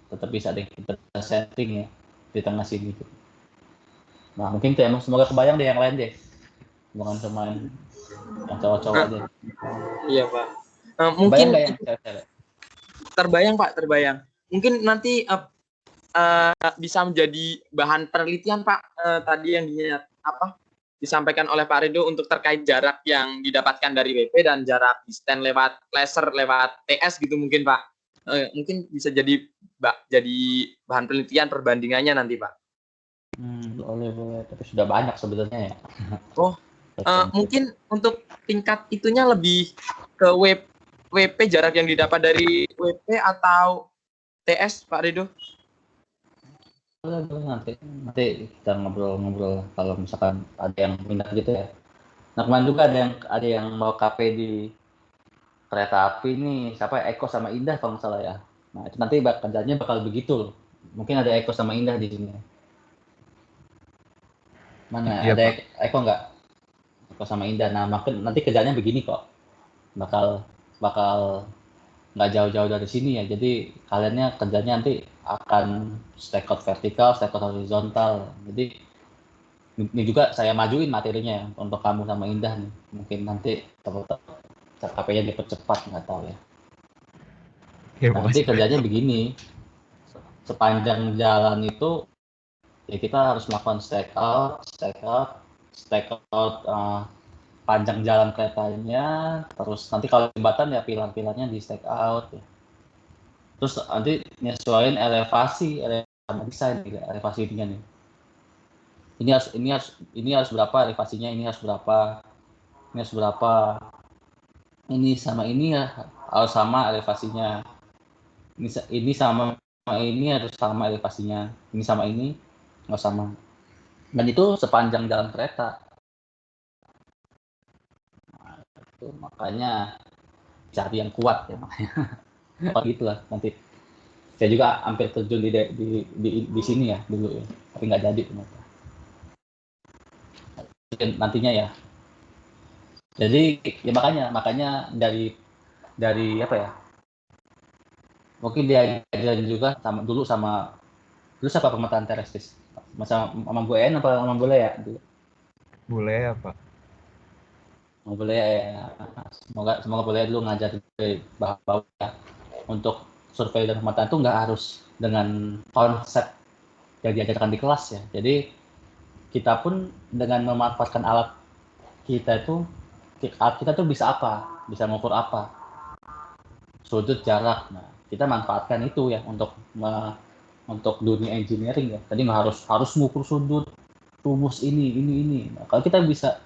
Tetap bisa deh kita setting ya di tengah sini gitu. Nah, mungkin tuh emang semoga kebayang deh yang lain deh. Bukan cuma yang cowok-cowok aja. Iya, Pak. Mungkin yang cewek-cewek? Terbayang. Mungkin nanti bisa menjadi bahan penelitian, Pak. Tadi yang disampaikan oleh Pak Rido untuk terkait jarak yang didapatkan dari WP dan jarak distance lewat laser lewat TS gitu mungkin, Pak. Mungkin bisa jadi bahan penelitian perbandingannya nanti, Pak. Boleh. Tapi sudah banyak sebenarnya ya. Mungkin untuk tingkat itunya lebih ke WP jarak yang didapat dari WP atau TS, Pak Rido? Boleh nanti kita ngobrol kalau misalkan ada yang minat gitu ya. Nah, kemarin juga ada yang mau KP di kereta api nih, siapa Eko sama Indah kalau nggak salah ya. Nah, itu nanti kerjanya bakal begitu loh. Mungkin ada Eko sama Indah di sini. Mana? Iya, ada Pak. Eko nggak? Eko sama Indah. Nah, nanti kerjanya begini kok. Bakal nggak jauh-jauh dari sini ya. Jadi kaliannya kerjanya nanti akan stack out vertikal, stack out horizontal. Jadi ini juga saya majuin materinya ya, untuk kamu sama Indah nih. Mungkin nanti KP-nya dipercepat, nggak tahu ya. Nah, nanti kerjanya begini, sepanjang jalan itu ya kita harus melakukan stack out panjang jalan keretanya, terus nanti kalau jembatan ya pilar-pilarnya di stack out ya. Terus nanti nyesuaiin elevasi sama desain elevasi ininya nih. Ini harus berapa elevasinya, ini harus berapa. Ini sama ini ya harus sama elevasinya. Ini sama ini harus sama elevasinya. Ini sama ini nggak sama. Dan itu sepanjang jalan kereta. Nah, itu makanya cari yang kuat ya makanya. Gitulah nanti. Saya juga hampir terjun di sini ya dulu ya, tapi nggak jadi ternyata. nantinya ya. Jadi ya makanya dari apa ya? Mungkin dia juga sama siapa pemetaan teoretis? Sama Bu En apa sama Bule ya? Bule ya Pak. Bule ya. Semoga Bule dulu ngajar bahwa untuk survei dan pemetaan itu nggak harus dengan konsep yang diajarkan di kelas ya. Jadi kita pun dengan memanfaatkan alat kita tuh bisa apa? Bisa mengukur apa? Sudut, jarak. Nah, kita manfaatkan itu ya untuk dunia engineering ya. Tadi nggak harus mengukur sudut, rumus ini. Nah, kalau kita bisa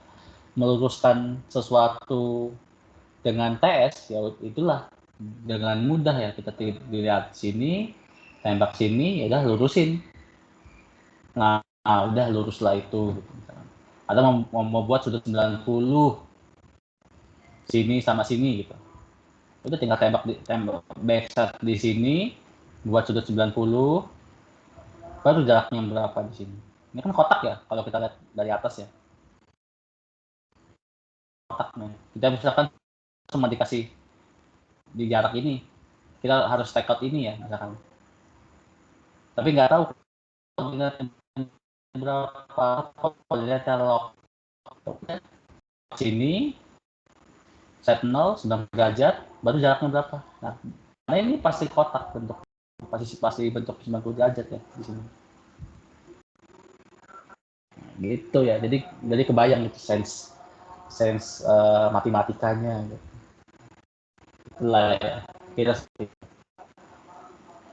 meluruskan sesuatu dengan TS ya itulah dengan mudah ya, kita dilihat sini, tembak sini, ya udah lurusin. Nah, udah luruslah itu. Atau mau buat sudut 90 sini sama sini gitu. Udah tinggal tembak backshot di sini, buat sudut 90, baru jaraknya berapa di sini. Ini kan kotak ya, kalau kita lihat dari atas ya. Kotaknya. Kita misalkan cuma dikasih di jarak ini, kita harus take out ini ya misalkan. Tapi nggak tahu berapa, kalau lihat kalau sini set 0 9 derajat, baru jaraknya berapa. Nah ini pasti kotak bentuk, pasti bentuk 90 derajat ya di sini. Gitu ya, jadi kebayang gitu sense matematikanya gitu. Itulah ya kita.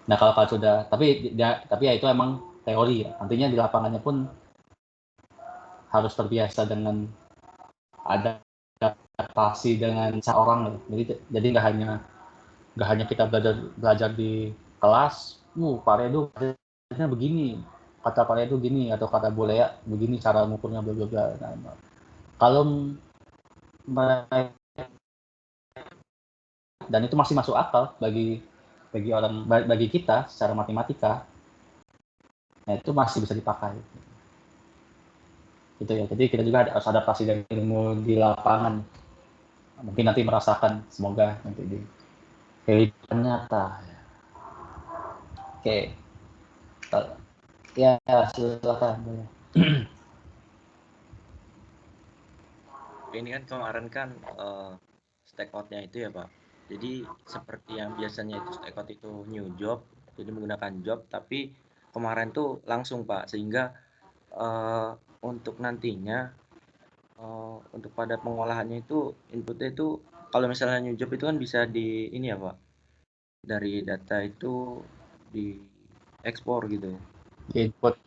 Nah kalau sudah, tapi ya itu emang teori ya, nantinya di lapangannya pun harus terbiasa dengan adaptasi dengan seorang. Jadi nggak hanya kita belajar di kelas, Pareto begini, kata Pareto gini, atau kata Bolea begini cara mengukurnya bla bla bla. Nah, kalau dan itu masih masuk akal bagi kita secara matematika, nah itu masih bisa dipakai. Gitu ya. Jadi kita juga harus adaptasi dari ilmu di lapangan. Mungkin nanti merasakan, semoga nanti di kehidupan nyata. Oke. Ya, silakan. Ini kan kemarin kan stack out-nya itu ya Pak. Jadi seperti yang biasanya itu stack out itu new job, jadi menggunakan job, tapi kemarin tuh langsung Pak, sehingga untuk nantinya untuk pada pengolahannya itu inputnya itu kalau misalnya new job itu kan bisa di ini ya Pak, dari data itu di ekspor gitu. Input.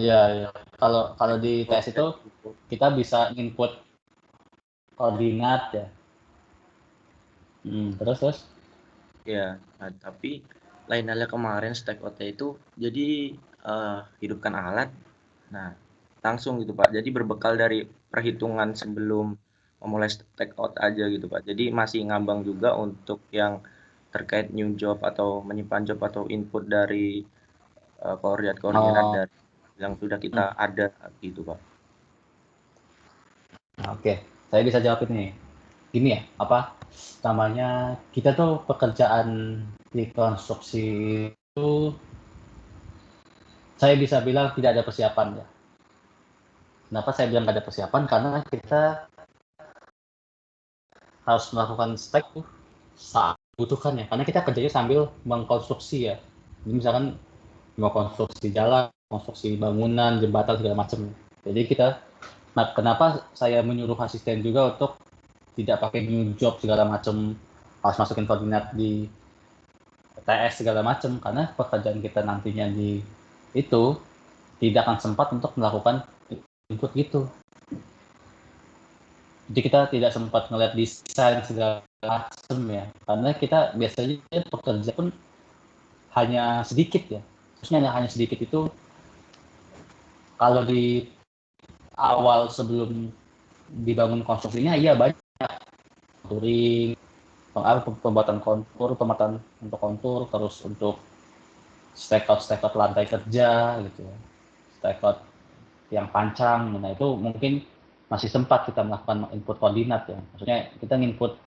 Iya. Kalau di tes itu kita bisa input koordinat ya. Terus? Ya, nah, tapi lain halnya kemarin stack out itu jadi hidupkan alat. Nah, langsung gitu Pak. Jadi berbekal dari perhitungan sebelum memulai stack out aja gitu Pak. Jadi masih ngambang juga untuk yang terkait new job atau menyimpan job atau input dari koordinat dari yang sudah kita ada gitu Pak. Oke, saya bisa jawab ini. Ini ya, apa namanya, kita tuh pekerjaan di konstruksi itu saya bisa bilang tidak ada persiapan ya. Kenapa saya bilang tidak ada persiapan? Karena kita harus melakukan stack tuh saat butuhkan ya. Karena kita kerjanya sambil mengkonstruksi ya. Jadi misalkan mau konstruksi jalan, konstruksi bangunan, jembatan segala macam. Jadi kenapa saya menyuruh asisten juga untuk tidak pakai new job segala macam, harus masukin koordinat di TS segala macam, karena pekerjaan kita nantinya di itu tidak akan sempat untuk melakukan input gitu. Jadi kita tidak sempat ngeliat desain segala macam ya, karena kita biasanya pekerja pun hanya sedikit ya, maksudnya hanya sedikit itu kalau di awal sebelum dibangun konstruksinya iya banyak touring, pembuatan kontur, pemetaan untuk kontur, terus untuk stack out lantai kerja gitu ya, stack out yang pancang. Nah itu mungkin masih sempat kita melakukan input koordinat ya. Maksudnya kita input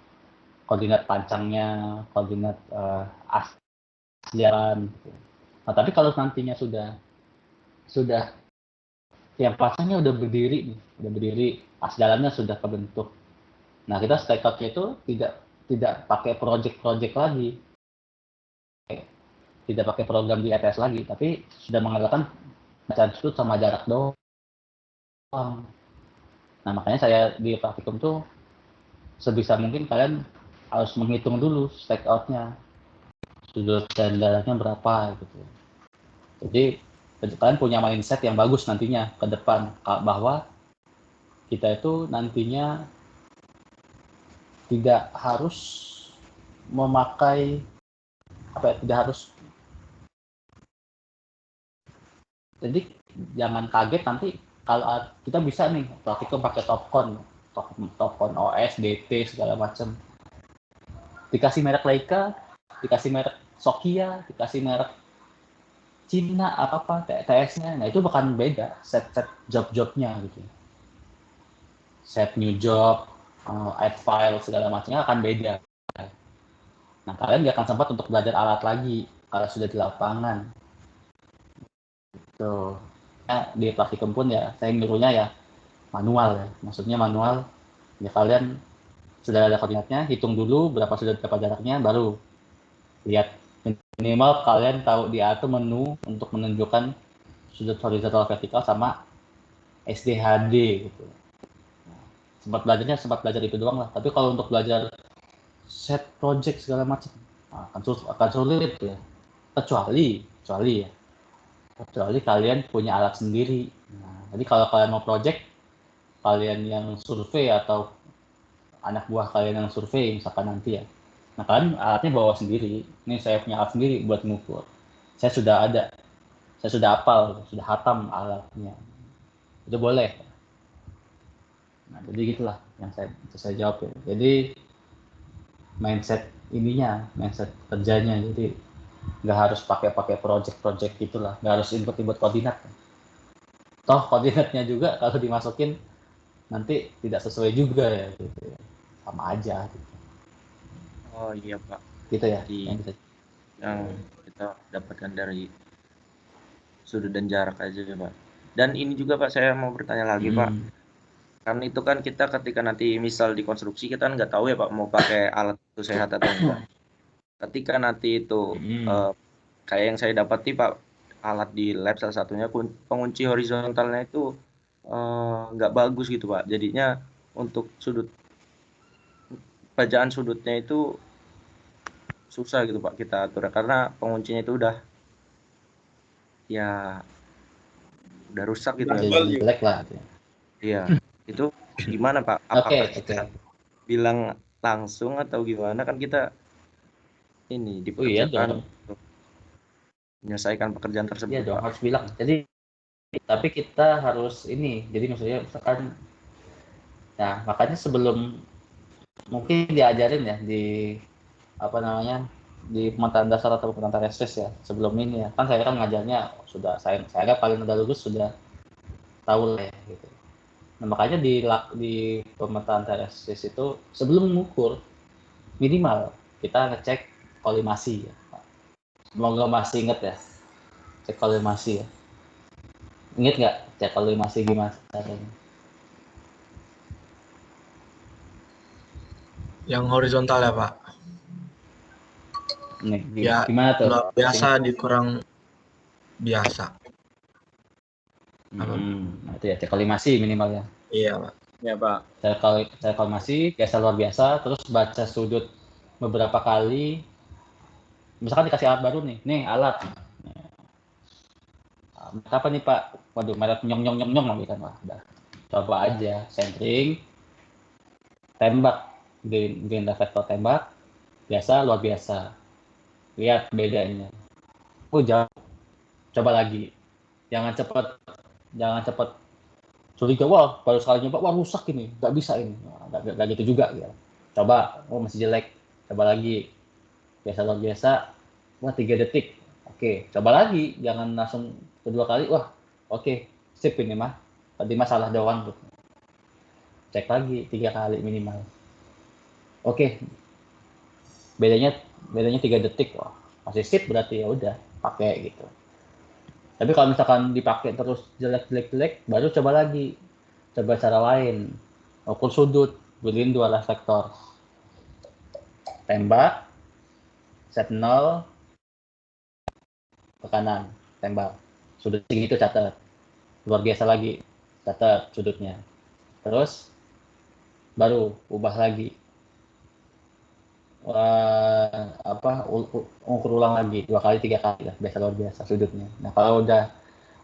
koordinat pancangnya, koordinat as jalan. Gitu. Nah, tapi kalau nantinya sudah yang pancangnya udah berdiri, as jalannya sudah kebentuk. Nah, kita stakeout-nya itu tidak pakai project lagi, tidak pakai program di ETS lagi, tapi sudah mengandalkan bacaan sudut sama jarak doang. Nah, makanya saya di praktikum tuh sebisa mungkin kalian harus menghitung dulu stakeout-nya, sudut dan jaraknya berapa gitu. Jadi kalian punya mindset yang bagus nantinya ke depan bahwa kita itu nantinya tidak harus memakai tidak harus. Jadi jangan kaget nanti kalau kita bisa nih praktikum pakai Topcon OS, DT segala macam. Dikasih merek Leica, dikasih merek Sokia, dikasih merek Cina apa TS-nya. Nah, itu bahkan beda set job-jobnya gitu. Set new job, add file segala macamnya akan beda. Nah, kalian nggak akan sempat untuk belajar alat lagi kalau sudah di lapangan. Tuh. Di praktikum pun ya saya nyuruhnya ya manual ya. Maksudnya manual ya kalian sudah ada koordinatnya, hitung dulu berapa jaraknya, baru lihat minimal kalian tahu di atas menu untuk menunjukkan sudut horizontal vertikal sama SDHD gitu. Sempat belajar itu doang lah. Tapi kalau untuk belajar set project segala macam akan sulit ya. Kecuali kalian punya alat sendiri. Nah, jadi kalau kalian mau project, kalian yang survei atau anak buah kalian yang survei misalkan nanti ya. Nah, kalian alatnya bawa sendiri. Ini saya punya alat sendiri buat ngukur. Saya sudah hafal, sudah hatam alatnya. Itu boleh. Nah, jadi gitulah yang saya jawab ya. Jadi mindset kerjanya, jadi nggak harus pakai project gitulah, nggak harus input koordinat. Toh koordinatnya juga kalau dimasukin nanti tidak sesuai juga ya, gitu. Sama aja. Gitu. Oh iya Pak. Gitu ya. Yang kita dapatkan dari sudut dan jarak aja ya Pak. Dan ini juga Pak, saya mau bertanya lagi Pak. Karena itu kan kita ketika nanti misal dikonstruksi kita nggak tahu ya Pak mau pakai alat itu sehat atau enggak. Ketika nanti itu kayak yang saya dapati Pak, alat di lab salah satunya pengunci horizontalnya itu nggak bagus gitu Pak. Jadinya untuk bacaan sudutnya itu susah gitu Pak kita atur karena penguncinya itu udah rusak gitu ya. Jelek lah. Iya. Itu gimana Pak? Apakah kita bilang langsung atau gimana, kan kita ini dipekerjakan untuk menyelesaikan pekerjaan tersebut. Iya dong, harus bilang. Jadi tapi kita harus ini. Jadi maksudnya misalkan makanya sebelum mungkin diajarin ya di di pemerintahan dasar atau pemerintahan reses ya sebelum ini ya. Kan saya kan ngajarnya sudah saya paling udah lulus sudah tahu lah ya gitu. Nah, makanya di pemetaan TRSS itu sebelum mengukur minimal kita ngecek kolimasi ya. Semoga masih inget ya, cek kolimasi ya. Ingat nggak cek kolimasi gimana caranya? Yang horizontal ya Pak? Nih, gimana tuh? Biasa dikurang biasa. Nah, itu ya cek kolimasi minimal ya. Iya Pak. Ya Pak. Cek kolimasi biasa luar biasa, terus baca sudut beberapa kali. Misalkan dikasih alat baru nih alat. Apa nih Pak? Waduh, merek nyong gitu kan. Wah, udah. Coba aja centering, tembak, green vektor tembak, biasa luar biasa. Lihat bedanya. Jauh. Coba lagi. Jangan cepat curiga, wah baru sekali nyoba, wah rusak ini, nggak bisa ini. Nggak gitu juga ya. Coba, masih jelek, coba lagi. Biasa luar biasa, wah 3 detik. Oke, coba lagi, jangan langsung kedua kali, wah oke, sip ini mah. Tadi masalah doang tuh. cek lagi 3 kali minimal. Oke, bedanya 3 detik, wah masih sip berarti, ya udah pakai gitu. Tapi kalau misalkan dipakai terus jelek, baru coba lagi, coba cara lain, ukur sudut, beliin 2 reflektor, tembak, set 0 ke kanan, tembak, sudut segitu catat, luar biasa lagi, catat sudutnya, terus baru ubah lagi, ukur ulang lagi 2 kali 3 kali lah, biasa luar biasa sudutnya. Nah kalau udah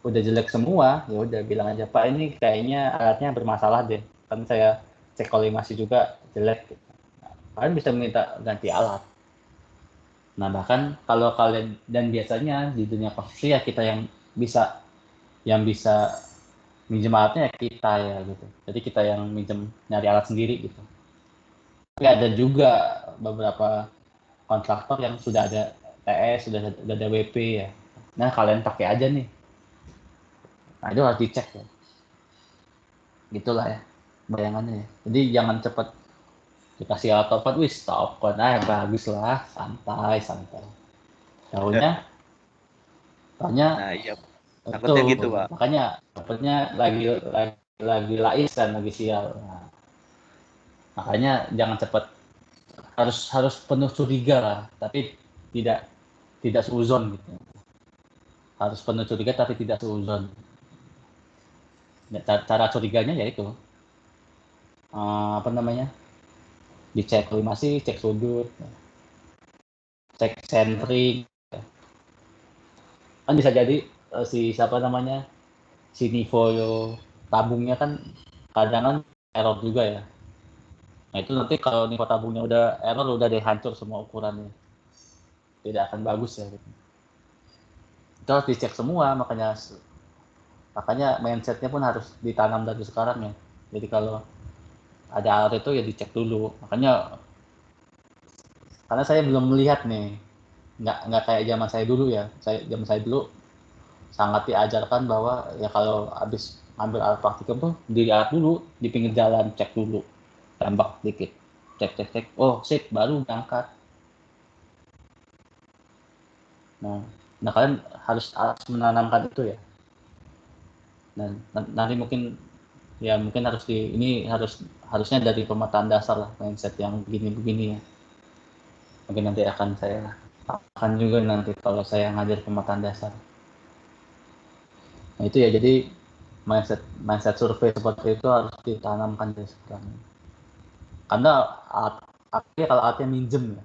jelek semua, ya udah bilang aja, Pak ini kayaknya alatnya bermasalah deh, kan saya cek kolimasi juga jelek. Nah, kalian bisa minta ganti alat. Nah bahkan kalau kalian, dan biasanya di dunia konstruksi ya kita yang bisa minjem alatnya ya kita ya gitu. Jadi kita yang minjem nyari alat sendiri gitu. Tapi ada juga beberapa kontraktor yang sudah ada TS, sudah ada WP ya. Nah kalian pakai aja nih. Nah itu harus dicek ya. Gitulah ya bayangannya ya. Jadi jangan cepet dikasih alat telepon, wih stop kon, bagus lah, santai. Tahunya Nah, iya. Takutnya gitu, Pak. makanya dapetnya lagi lais kan, lagi sial. Nah, makanya jangan cepet, harus penuh curiga lah, tapi tidak seuzon gitu. Harus penuh curiga tapi tidak seuzon. Ya, cara curiganya yaitu dicek kolimasi, cek sudut, cek sentring. Kan bisa jadi si Nivo tabungnya kan kadang kan error juga ya. Nah itu nanti kalau Nivo tabungnya udah error, udah deh hancur semua ukurannya, tidak akan bagus ya gitu. Itu harus dicek semua, makanya mindsetnya pun harus ditanam dari sekarang ya. Jadi kalau ada alat itu ya dicek dulu. Makanya karena saya belum melihat nih, nggak kayak zaman saya dulu ya. Zaman saya dulu sangat diajarkan bahwa ya kalau habis ambil alat praktikum tuh diri alat dulu di pinggir jalan, cek dulu, tembak dikit, cek, oh sip, baru berangkat. Nah kalian harus menanamkan itu ya. Nah nanti mungkin harusnya dari pemetaan dasar lah, mindset yang begini ya. Mungkin nanti akan juga nanti kalau saya ngajar pemetaan dasar. Nah itu ya, jadi mindset survei seperti itu harus ditanamkan dari sekarang. Karena kalau alatnya minjem ya,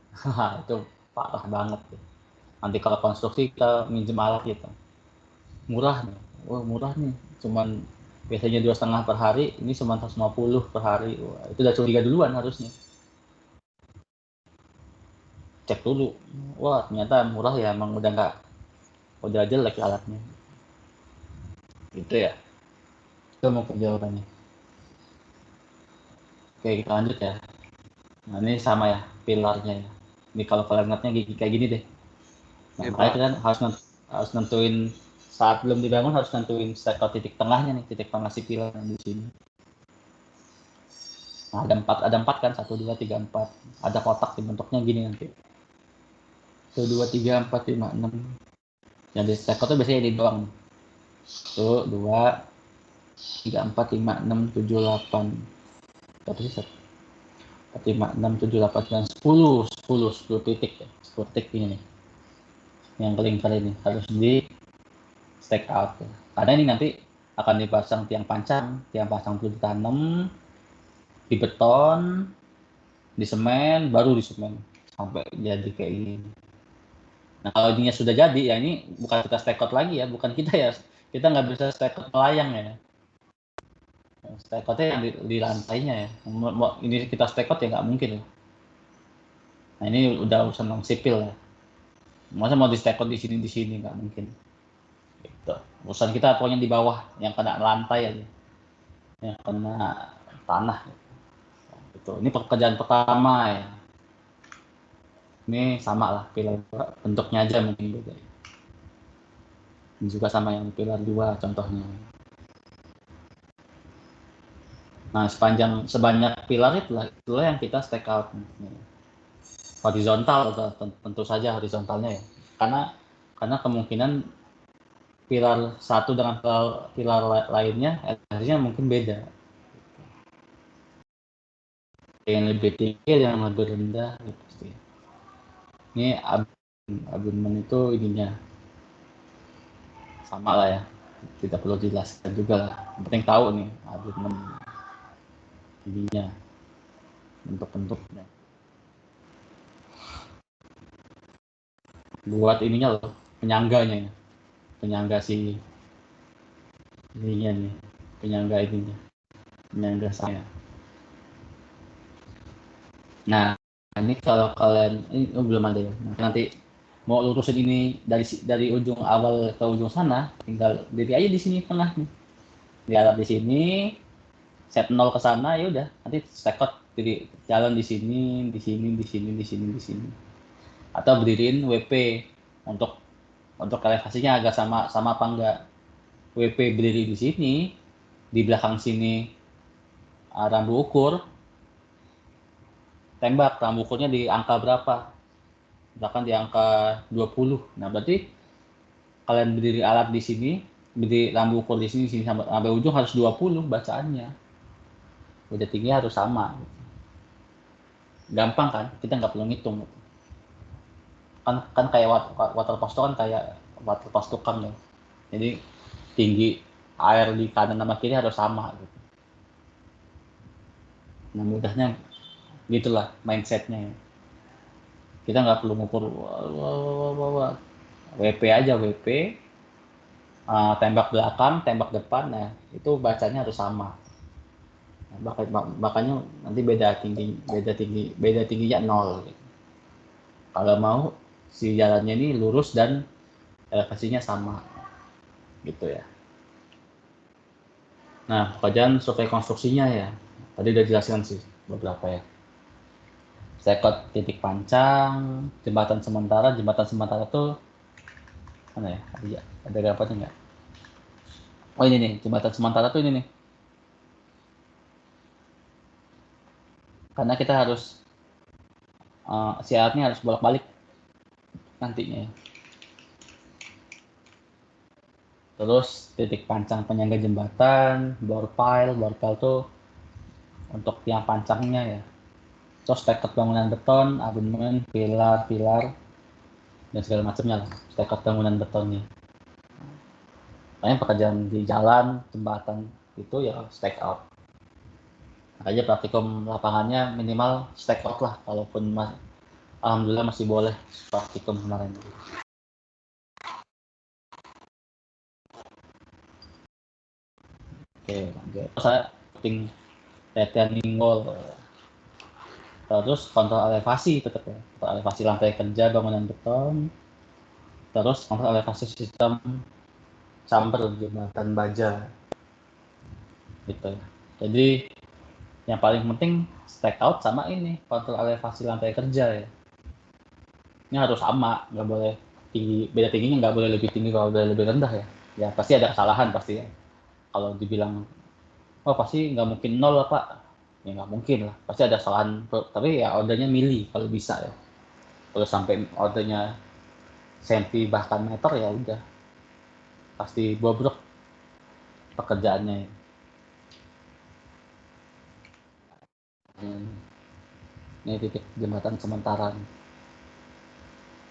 itu parah banget ya. Nanti kalau konstruksi kita minjem alat gitu, murah nih, cuman biasanya 2,5 per hari, ini cuma 150 per hari. Wah, itu udah curiga duluan harusnya. Cek dulu, wah ternyata murah ya, emang udah jelek alatnya. Gitu ya. Itu mungkin jawabannya. Oke, kita lanjut ya. Nah ini sama ya pilarnya ya. Ini kalau kalian lihatnya kayak gini deh. Nah, makanya kan harus nentuin saat belum dibangun, harus nentuin stack titik tengahnya nih, titik tengah si pilar yang di sini. Nah, ada empat kan, 1, 2, 3, 4. Ada kotak dibentuknya gini nanti. 1, 2, 3, 4, 5, 6. Yang di stack itu biasanya ini doang. 1, 2, 3, 4, 5, 6, 7, 8. Berapa sih? 4, 5, 6, 7, 8, 9, 10 titik ya. 10 titik ini nih. Yang kelingkar ini harus di stack out ya. Karena ini nanti akan dipasang tiang pancang perlu ditanam, di beton, di semen, baru di semen sampai jadi kayak gini. Nah kalau ininya sudah jadi ya, ini bukan kita stack out lagi ya, bukan kita ya, kita nggak bisa stack out melayang ya. Stack outnya yang di lantainya ya. Ini kita stack out ya nggak mungkin ya. Nah ini udah urusan non sipil ya. Masa mau di stack out di sini nggak mungkin. Gitu. Urusan kita pokoknya di bawah yang kena lantai aja, yang kena tanah. Gitu. Ini pekerjaan pertama ya. Ini sama lah, pilar 2 bentuknya aja mungkin beda. Ini juga sama yang pilar 2 contohnya. Nah, sebanyak pilar itulah yang kita stack out. Horizontal, tentu saja horizontalnya ya. Karena kemungkinan pilar satu dengan pilar lainnya energinya mungkin beda. Yang lebih tinggi, yang lebih rendah gitu pasti. Ini abunmen itu ininya sama lah ya, tidak perlu dijelaskan juga lah. Yang penting tahu nih abunmen ininya, bentuk-bentuknya. Buat ininya loh, penyangganya ya. Penyangga si ininya nih, penyangga saya. Nah, ini kalau kalian ini belum ada ya. Nanti mau lurusin ini dari ujung awal ke ujung sana, tinggal diri aja di sini tengah nih. Dialog di sini, set 0 ke sana, ya udah. Nanti stack out jadi jalan di sini, di sini, di sini, di sini, di sini. Atau berdiriin WP untuk elevasinya agak sama apa enggak. WP berdiri di sini, di belakang sini rambu ukur, tembak rambu ukurnya di angka berapa, misalkan di angka 20. Nah berarti kalian berdiri alat di sini, berdiri rambu ukur di sini sampai ujung harus 20 bacaannya. Udah tinggi harus sama. Gampang kan, kita nggak perlu ngitung. Kan kayak water post kan kayak water post tukang ya. Jadi tinggi air di kanan sama kiri harus sama gitu. Nah mudahnya gitulah mindsetnya. Kita nggak perlu ngukur WP aja, WP tembak belakang, tembak depan, nah itu bacanya harus sama. Nah, makanya nanti beda tingginya 0. Gitu. Kalau mau si jalannya ini lurus dan elevasinya sama, gitu ya. Nah, pekerjaan survei konstruksinya ya, tadi udah jelaskan sih beberapa ya. Sekot titik pancang, jembatan sementara itu mana ya? Ada gambarnya nggak? Oh ini nih, jembatan sementara tuh ini nih. Karena kita harus syaratnya harus bolak-balik nantinya. Terus titik pancang penyangga jembatan, bore pile tuh untuk yang pancangnya ya. Terus staket bangunan beton, abunmen, pilar, dan segala macamnya lah. Staket bangunan betonnya. Makanya pekerjaan di jalan, jembatan itu ya stack out. Makanya praktikum lapangannya minimal stack out lah, kalaupun alhamdulillah masih boleh praktikum kemarin. Oke, lanjut. Saya penting retaining wall. Terus kontrol elevasi tetap ya. Kontrol elevasi lantai kerja bangunan beton. Terus kontrol elevasi sistem chamber jembatan baja. Gitu ya. Jadi yang paling penting stack out sama ini kontrol elevasi lantai kerja ya. Ini harus sama, nggak boleh tinggi, beda tingginya nggak boleh lebih tinggi kalau boleh lebih rendah ya. Ya pasti ada kesalahan pasti ya. Kalau dibilang pasti nggak mungkin 0 lah Pak, ya nggak mungkin lah, pasti ada kesalahan. Tapi ya ordernya mili kalau bisa ya. Kalau sampai ordernya senti bahkan meter ya udah pasti bobrok pekerjaannya ya. Ini titik jembatan sementara.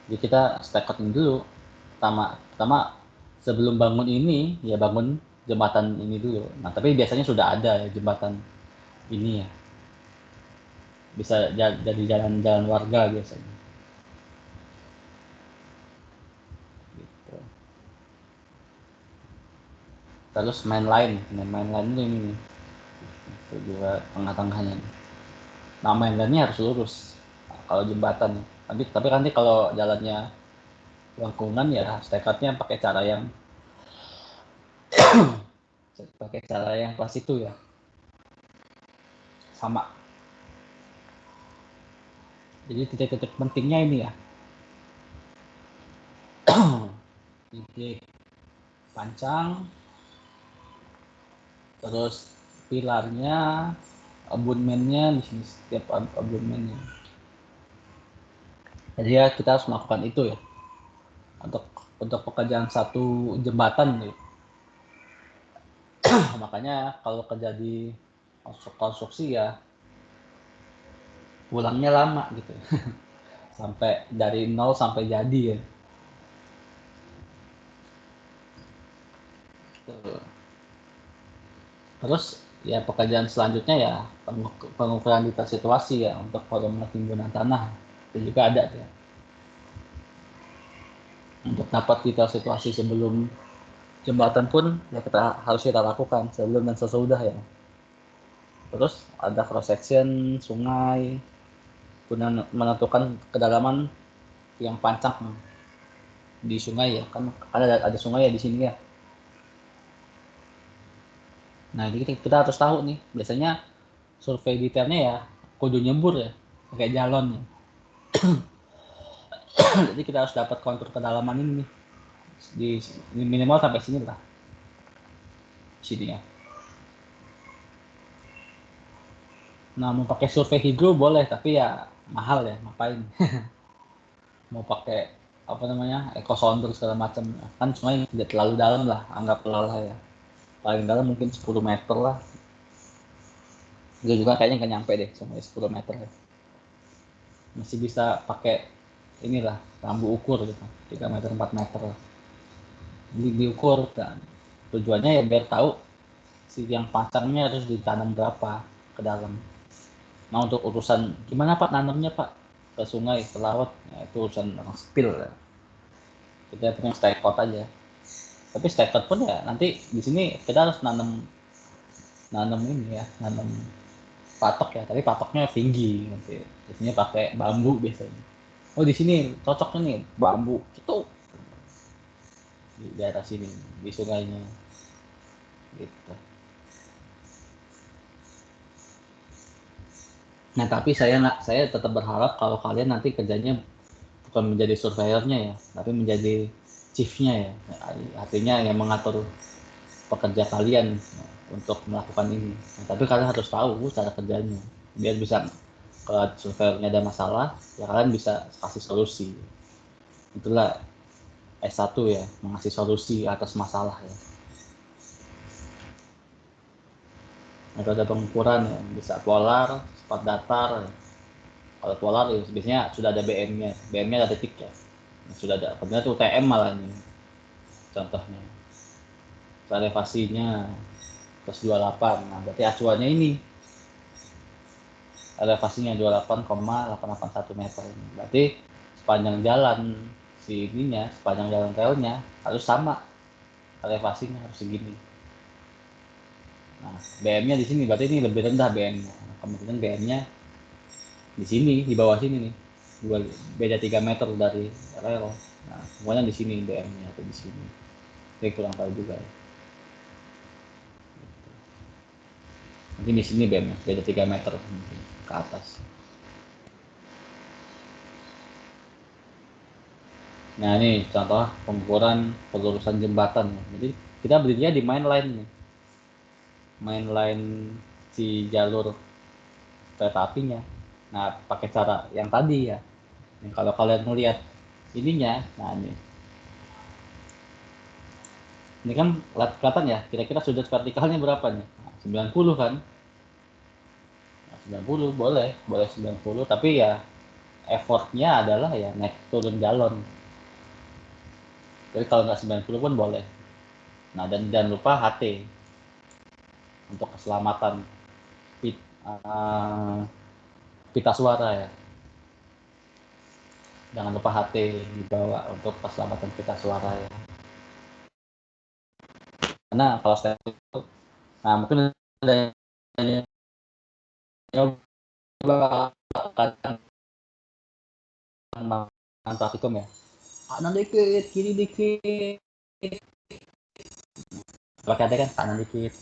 Jadi kita stack out dulu. Pertama sebelum bangun ini ya bangun jembatan ini dulu. Nah tapi biasanya sudah ada ya jembatan ini ya. Bisa jadi jalan-jalan warga biasanya. Gitu. Terus main line itu ini nih. Itu juga tengah-tengahnya. Nah main line-nya harus lurus. Nah, kalau jembatan. Tapi nanti kalau jalannya lengkungan ya stack out-nya pakai cara yang kelas itu ya. Sama. Jadi titik-titik pentingnya ini ya. Titik pancang, terus pilarnya, abunmennya di sini setiap abunmennya. Jadi ya kita harus melakukan itu ya untuk pekerjaan satu jembatan gitu. Makanya kalau kerja di konstruksi ya pulangnya lama gitu. Sampai dari nol sampai jadi ya. Terus ya pekerjaan selanjutnya ya pengukuran detail situasi ya untuk volume timbunan tanah itu juga ada ya. Untuk dapat detail situasi sebelum jembatan pun ya harus kita lakukan sebelum dan sesudah ya. Terus ada cross section sungai, kemudian menentukan kedalaman yang pancang di sungai ya, kan ada sungai ya di sini ya. Nah jadi kita harus tahu nih, biasanya survei detailnya ya kudu nyebur ya, pakai jalon ya. Jadi kita harus dapat kontur kedalaman ini nih, di minimal sampai sini lah, sini ya. Nah mau pakai survei hidro boleh, tapi ya mahal ya, ngapain? Mau pakai apa namanya ekosonder segala macam kan semuanya tidak terlalu dalam lah, anggaplah lah ya, paling dalam mungkin 10 meter lah. Gue juga kayaknya nggak nyampe deh sampai 10 meter ya. Masih bisa pakai inilah rambu ukur gitu, 3 meter 4 meter lah. Diukur dan tujuannya ya biar tahu si yang pancangnya harus ditanam berapa ke dalam. Nah untuk urusan gimana Pak nanamnya Pak ke sungai ke laut ya, itu urusan orang spill ya. Kita punya stack code aja, tapi stack code pun ya nanti di sini kita harus nanam ini ya, nanam patok ya, tapi patoknya tinggi nanti biasanya pakai bambu biasanya. Oh di sini cocoknya nih bambu itu di daerah sini di sungainya gitu. Nah tapi saya tetap berharap kalau kalian nanti kerjanya bukan menjadi surveyornya ya, tapi menjadi chiefnya ya, artinya yang mengatur pekerja kalian untuk melakukan ini. Nah, tapi kalian harus tahu cara kerjanya biar bisa kalau surveyornya ada masalah ya kalian bisa kasih solusi. Itulah S1 ya, mengasih solusi atas masalah ya. Metode pengukuran ya, bisa polar, sifat datar ya. Kalau polar ya biasanya sudah ada BM-nya, BM-nya ada titik ya. Sudah ada, kemudian itu UTM malah ini contohnya. Elevasinya plus 28, nah berarti acuannya ini elevasinya 28,881 meter. Berarti sepanjang jalan si ininya, sepanjang jalan relnya harus sama elevasinya harus segini. Nah, BM-nya di sini berarti ini lebih rendah BM-nya. Kemungkinan BM-nya di sini, di bawah sini nih. Beda 3 meter dari rel. Nah, semuanya di sini BM-nya atau di sini. Saya kurang tahu juga ya. Mungkin di sini BM-nya beda 3 meter mungkin ke atas. Nah, ini contoh pengukuran pelurusan jembatan. Jadi kita berdirinya di main line nih. Main line si jalur kereta apinya. Nah, pakai cara yang tadi ya. Nah, kalau kalian melihat ininya, nah ini kan kelihatan ya, kira-kira sudut vertikalnya berapa nih? Nah, 90 kan? Nah, 90 boleh 90, tapi ya effortnya adalah ya naik turun galon. Jadi kalau nggak 90 pun boleh. Nah, dan jangan lupa HT untuk keselamatan pita suara ya. Jangan lupa HT dibawa untuk keselamatan pita suara ya. Karena kalau saya itu, nah mungkin ada yang nyoba kadang praktikum ya. Kanan dikit, kiri dikit. Pakai HT kan kanan dikit.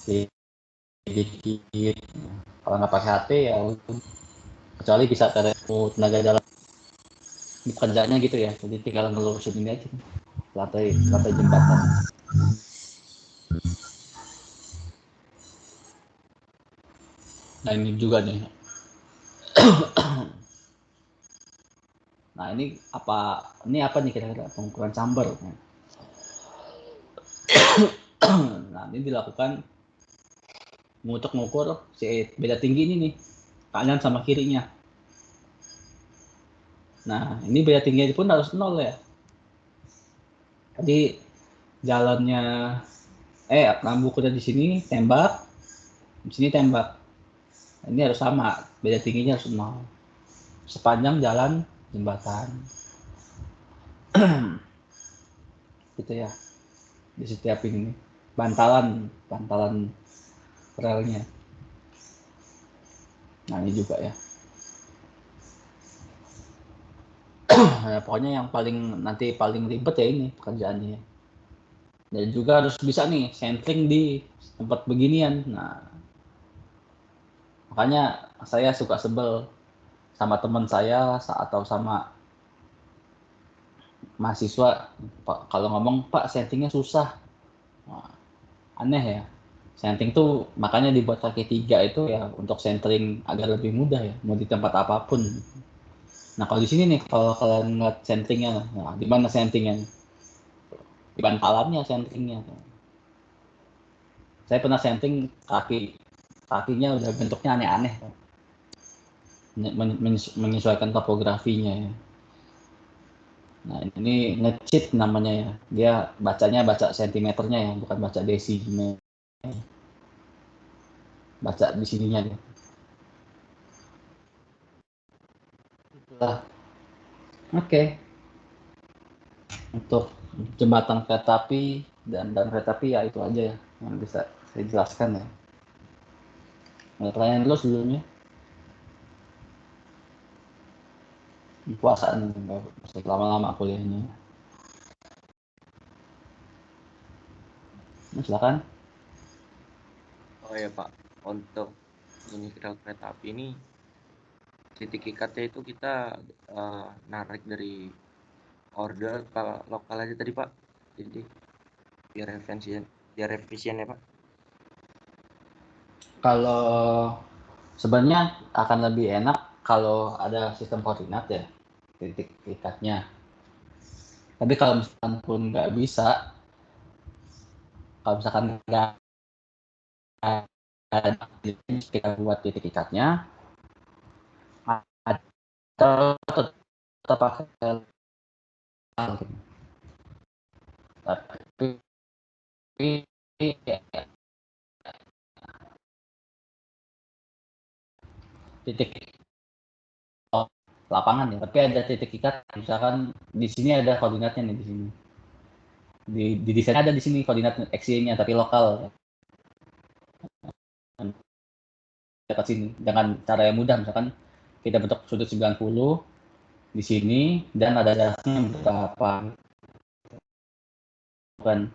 Kiri dikit. Kalau nggak pakai HT ya kecuali bisa tenaga dalam kerjanya gitu ya, jadi tinggal ngelurusin ini aja lantai jembatan. Nah ini juga nih. Nah ini apa nih kira-kira pengukuran chamber? Nah ini dilakukan untuk mengukur si beda tinggi ini nih, kanan sama kirinya. Nah ini beda tingginya pun harus 0 ya. Jadi jalannya rambutnya di sini tembak, di sini tembak. Ini harus sama, beda tingginya harus 0 sepanjang jalan jembatan. Gitu ya. Di setiap ini bantalan relnya. Nah ini juga ya. Nah, pokoknya yang paling ribet ya ini pekerjaannya. Dan juga harus bisa nih centering di tempat beginian. Nah, makanya saya suka sebel sama teman saya atau sama mahasiswa kalau ngomong, Pak centeringnya susah. Nah, aneh ya. Centering tuh makanya dibuat kaki 3 itu ya untuk centering agar lebih mudah ya, mau di tempat apapun. Nah kalau di sini nih, kalau kalian ngeliat centeringnya, nah, di mana centeringnya? Di bantalannya centeringnya. Saya pernah centering kakinya udah bentuknya aneh-aneh, menyesuaikan topografinya ya. Nah ini nge-cheat namanya ya, dia baca sentimeternya ya, bukan baca desimeter. Baca di sininya dia. Nah, oke. Untuk jembatan kereta api dan kereta api ya itu aja ya yang bisa saya jelaskan ya. Ada pertanyaan dulu sebelumnya? Puasaan masih lama-lama kuliahnya. Nah, silakan. Oh ya Pak, untuk ini kereta api ini titik ikatnya itu kita narik dari order lokal aja tadi Pak. Jadi biar efisien ya Pak. Kalau sebenarnya akan lebih enak kalau ada sistem koordinat ya, titik ikatnya. Tapi kalau misalkan pun nggak bisa, kalau misalkan nggak ada, kita buat titik ikatnya, atau tetap pakai tapi titik lapangan ya, tapi ada titik ikat, misalkan di sini ada koordinatnya nih, di sini di desain ada di sini koordinat XY-nya tapi lokal dekat sini dengan cara yang mudah. Misalkan kita bentuk sudut 90 di sini dan ada jaraknya berapa, bukan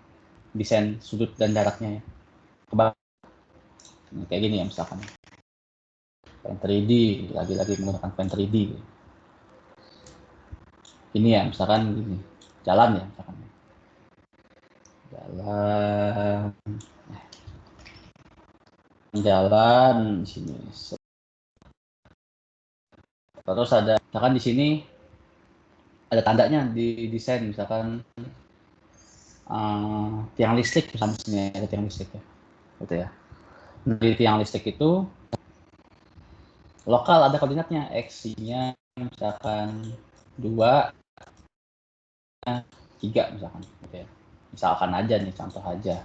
desain sudut dan jaraknya ya. Kayak gini ya, misalkan pen 3D, lagi-lagi menggunakan pen 3D ini ya, misalkan gini jalan ya, misalkan jalan di sini. Terus ada misalkan di sini ada tandanya di desain, misalkan tiang listrik, misalnya sini ada tiang listrik ya, gitu ya. Di tiang listrik itu lokal ada koordinatnya, x-nya misalkan 2, 3 misalkan, gitu ya. Misalkan aja nih, contoh aja.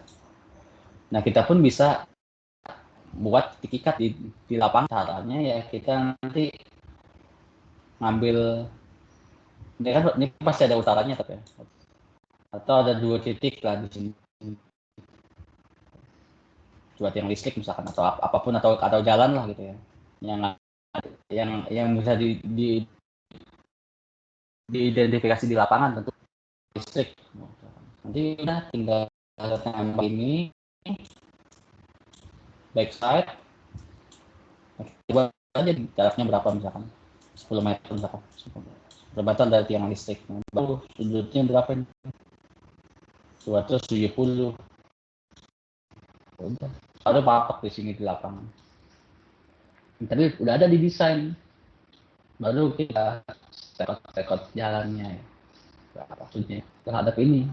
Nah kita pun bisa buat titik ikat di lapangan. Caranya ya kita nanti ngambil, ini pasti ada utaranya tapi ya. Atau ada 2 titik lah di sini, 2 tiang listrik misalkan, atau apapun, atau jalan lah gitu ya, yang bisa diidentifikasi di lapangan tentu listrik. Nanti udah tinggal tembak ini backside, coba aja jaraknya berapa, misalkan 10 meter misalkan, berbatal dari tiang listrik. Baru sudutnya berapa nih, 270. Udah ada patok di sini di lapangan. Tapi udah ada di desain, baru kita tekot jalannya ya. Maksudnya terhadap ini.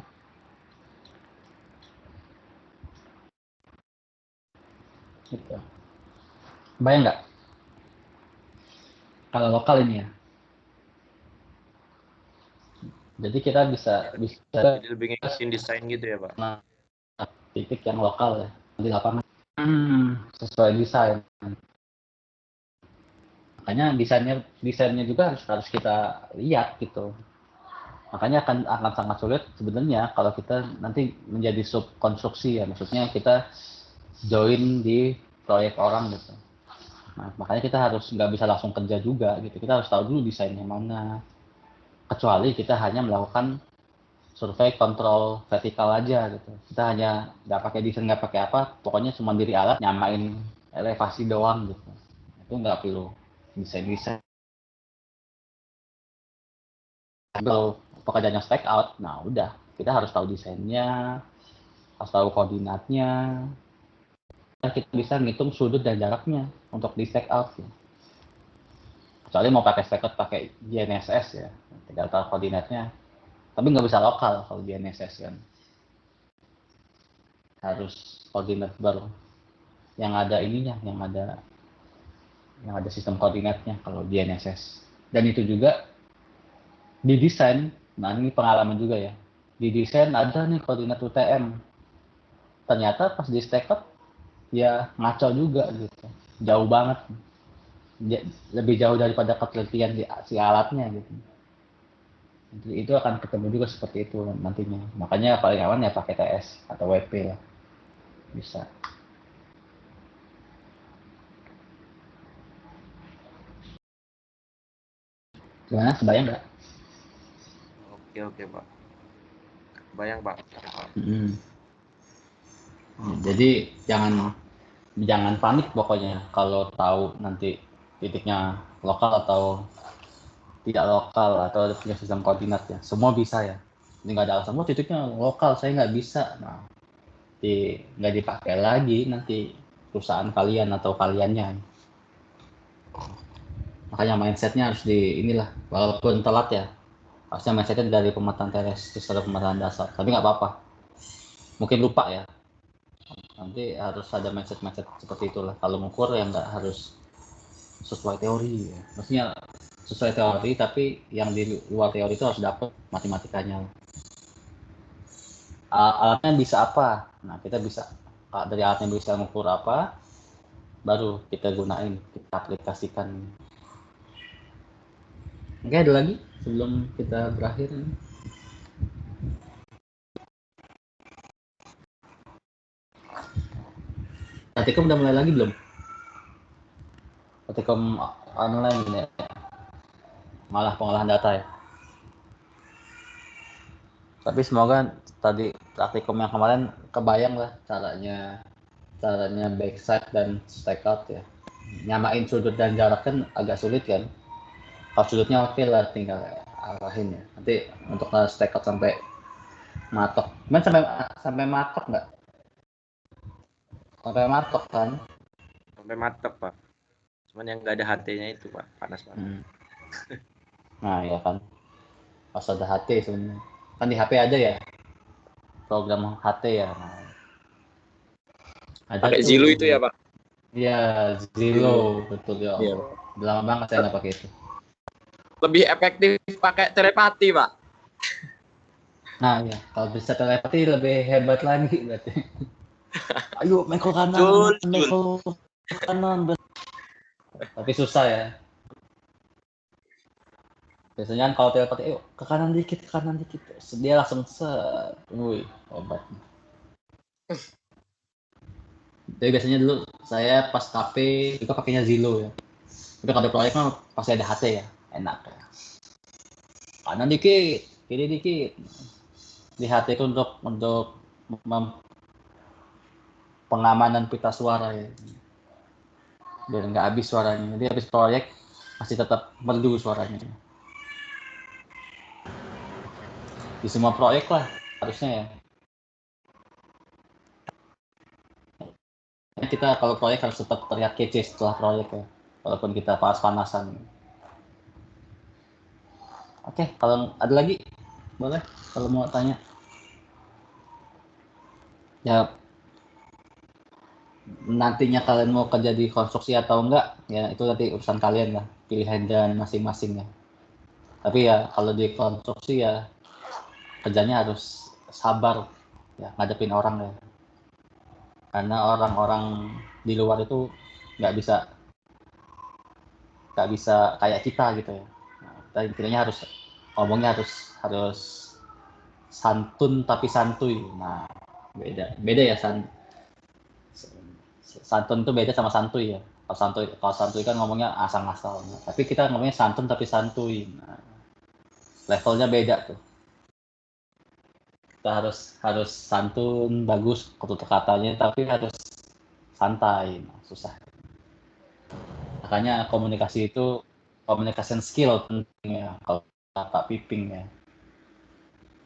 Gitu. Bayang nggak? Kalau lokal ini ya. Jadi kita bisa Jadi lebih ngikutin desain gitu ya, Pak? Nah, titik yang lokal ya di lapangan sesuai desain. Makanya desainnya juga harus kita lihat gitu. Makanya akan sangat sulit sebenarnya kalau kita nanti menjadi subkonstruksi ya, maksudnya kita join di proyek orang gitu. Nah, makanya kita harus nggak bisa langsung kerja juga gitu. Kita harus tahu dulu desainnya mana. Kecuali kita hanya melakukan survei kontrol vertikal aja gitu. Kita hanya nggak pakai desain, nggak pakai apa, pokoknya cuma diri alat nyamain elevasi doang gitu. Itu nggak perlu desain. Kalau pekerjaannya stack out, nah udah kita harus tahu desainnya, harus tahu koordinatnya. Kita bisa ngitung sudut dan jaraknya untuk di stack out. Ya. Kecuali mau pakai stack out pakai GNSS ya, tinggal tahu koordinatnya. Tapi nggak bisa lokal kalau GNSS kan. Harus koordinat baru. Yang ada ininya, yang ada sistem koordinatnya kalau GNSS. Dan itu juga di desain, nah ini pengalaman juga ya. Di desain ada nih koordinat UTM. Ternyata pas di stack up ya ngaco juga gitu. Jauh banget. Lebih jauh daripada ketelitian si alatnya gitu. Itu akan ketemu juga seperti itu nantinya. Makanya paling aman ya pakai TS atau WP lah. Bisa. Gimana? Kebayang nggak? Oke, Pak. Bayang, Pak. Jadi jangan panik pokoknya kalau tahu nanti titiknya lokal atau tidak lokal atau ada punya sistem koordinat ya. Semua bisa ya. Ini nggak ada alasan, titiknya lokal, saya nggak bisa. Nah, nggak dipakai lagi nanti perusahaan kalian atau kaliannya. Makanya mindsetnya harus inilah, walaupun telat ya. Harusnya mindsetnya dari pemetaan teoretis atau pemetaan dasar. Tapi nggak apa-apa. Mungkin lupa ya. Nanti harus ada mindset seperti itulah. Kalau ngukur ya nggak harus sesuai teori ya. Maksudnya sesuai teori tapi yang di luar teori itu harus dapat matematikanya. Alatnya bisa apa? Nah, kita bisa dari alatnya bisa mengukur apa, baru kita gunain, kita aplikasikan. Oke, ada lagi sebelum kita berakhir ini? Praktikum udah mulai lagi belum? Praktikum online ini ya? Malah pengolahan data ya. Tapi semoga tadi praktikum yang kemarin kebayang lah caranya backside dan stack out ya. Nyamain sudut dan jarak kan agak sulit kan. Kalau sudutnya oke lah, tinggal arahin ya. Nanti untuk stack out sampai matok. Cuman sampai matok nggak? Sampai matok kan? Sampai matok, Pak. Cuman yang nggak ada HT-nya itu, Pak. Panas banget. Nah, ya kan. Pas ada HT sebenarnya. Kan di HP ada ya? Program HT ya. Nah, ada pakai tuh. Zilo itu ya, Pak? Iya, Zilo, betul ya. Iya. Lama banget saya nggak pakai itu. Lebih efektif pakai telepati, Pak. Nah, ya, kalau bisa telepati lebih hebat lagi berarti. Ayo, meko kanan, meko kanan. Tapi susah ya. Biasanya kan kalau telepati, ayo ke kanan dikit. Dia langsung set. Wih, hebat. Jadi biasanya dulu saya pas kafe juga pakainya Zilo ya. Tapi kalau proyek mah pasti ada HT ya, enak ya. Kanan dikit, kiri dikit. Di HT itu untuk pengamanan pita suara ya. Biar nggak habis suaranya. Jadi habis proyek masih tetap merdu suaranya. Di semua proyek lah harusnya ya. Kita kalau proyek harus tetap terlihat kece setelah proyek ya. walaupun kita panas-panasan. Oke, kalau ada lagi boleh kalau mau tanya. Ya, nantinya kalian mau kerja di konstruksi atau enggak, ya itu nanti urusan kalian lah, pilihan jalan masing-masing ya. Tapi ya kalau di konstruksi ya kerjanya harus sabar ya, ngadepin orang ya. Karena orang-orang di luar itu nggak bisa kayak kita gitu ya. Nah, intinya harus ngomongnya harus santun tapi santuy. Nah, beda ya santun itu beda sama santuy ya. Kalau santuy kan ngomongnya asal-asal. Tapi kita ngomongnya santun tapi santuy. Nah, levelnya beda tuh. Kita harus santun, bagus tutur katanya, tapi harus santai. Nah, susah. Makanya communication skill penting ya. Kalau Pak Piping ya.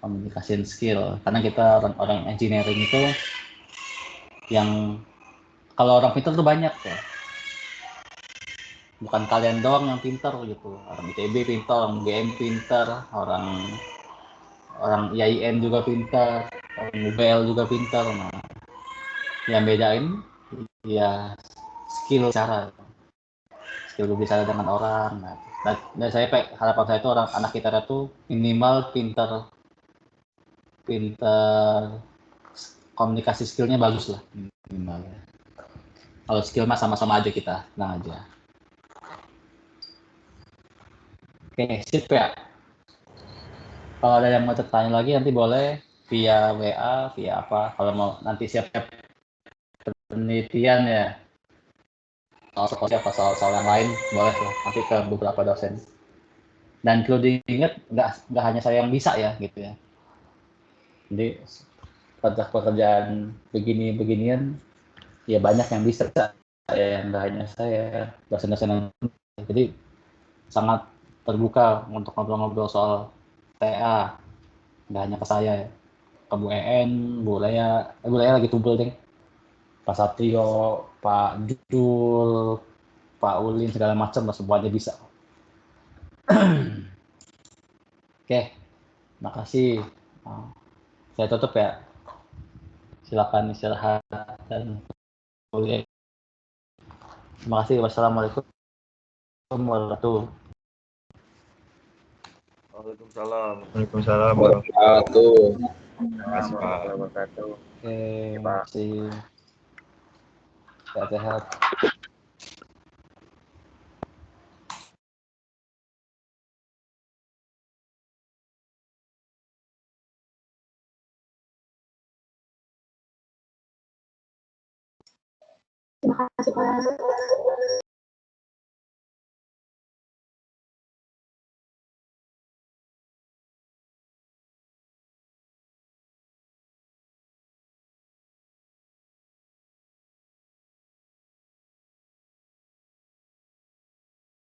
Communication skill. Karena kita orang engineering itu yang kalau orang pintar tuh banyak ya. Bukan kalian doang yang pintar gitu. Orang ITB pintar, orang UGM pintar, orang IAIN juga pintar, orang UBL juga pintar. Nah, yang bedain ya skill berbicara dengan orang. Nah, dan harapan saya itu anak kita itu minimal pintar komunikasi skillnya bagus lah minimal. Kalau skill mah sama-sama aja kita, tenang aja. Oke, sip ya. Kalau ada yang mau tertanya lagi nanti boleh via WA, via apa. Kalau mau nanti siap-siap penelitian ya, soal yang lain boleh lah nanti ke beberapa dosen. Dan perlu diingat nggak hanya saya yang bisa ya gitu ya. Jadi pekerjaan beginian ya banyak yang bisa ya, nggak hanya saya, dosen-dosen. Jadi sangat terbuka untuk ngobrol-ngobrol soal TA, nggak hanya ke saya ya, ke Bu EN, Bu Lea lagi tumpul deh, Pak Satrio, Pak Jul, Pak Ulin, segala macam lah, semuanya bisa. Oke, makasih. Saya tutup ya. Silakan istirahat dan kuliah. Terima kasih. Wassalamualaikum warahmatullahi wabarakatuh. Waalaikumsalam. Waalaikumsalam Wabarakatuh. Terima kasih, Pak. Wabarakatuh. Oke, terima kasih. Sehat-sehat. Terima kasih Pak.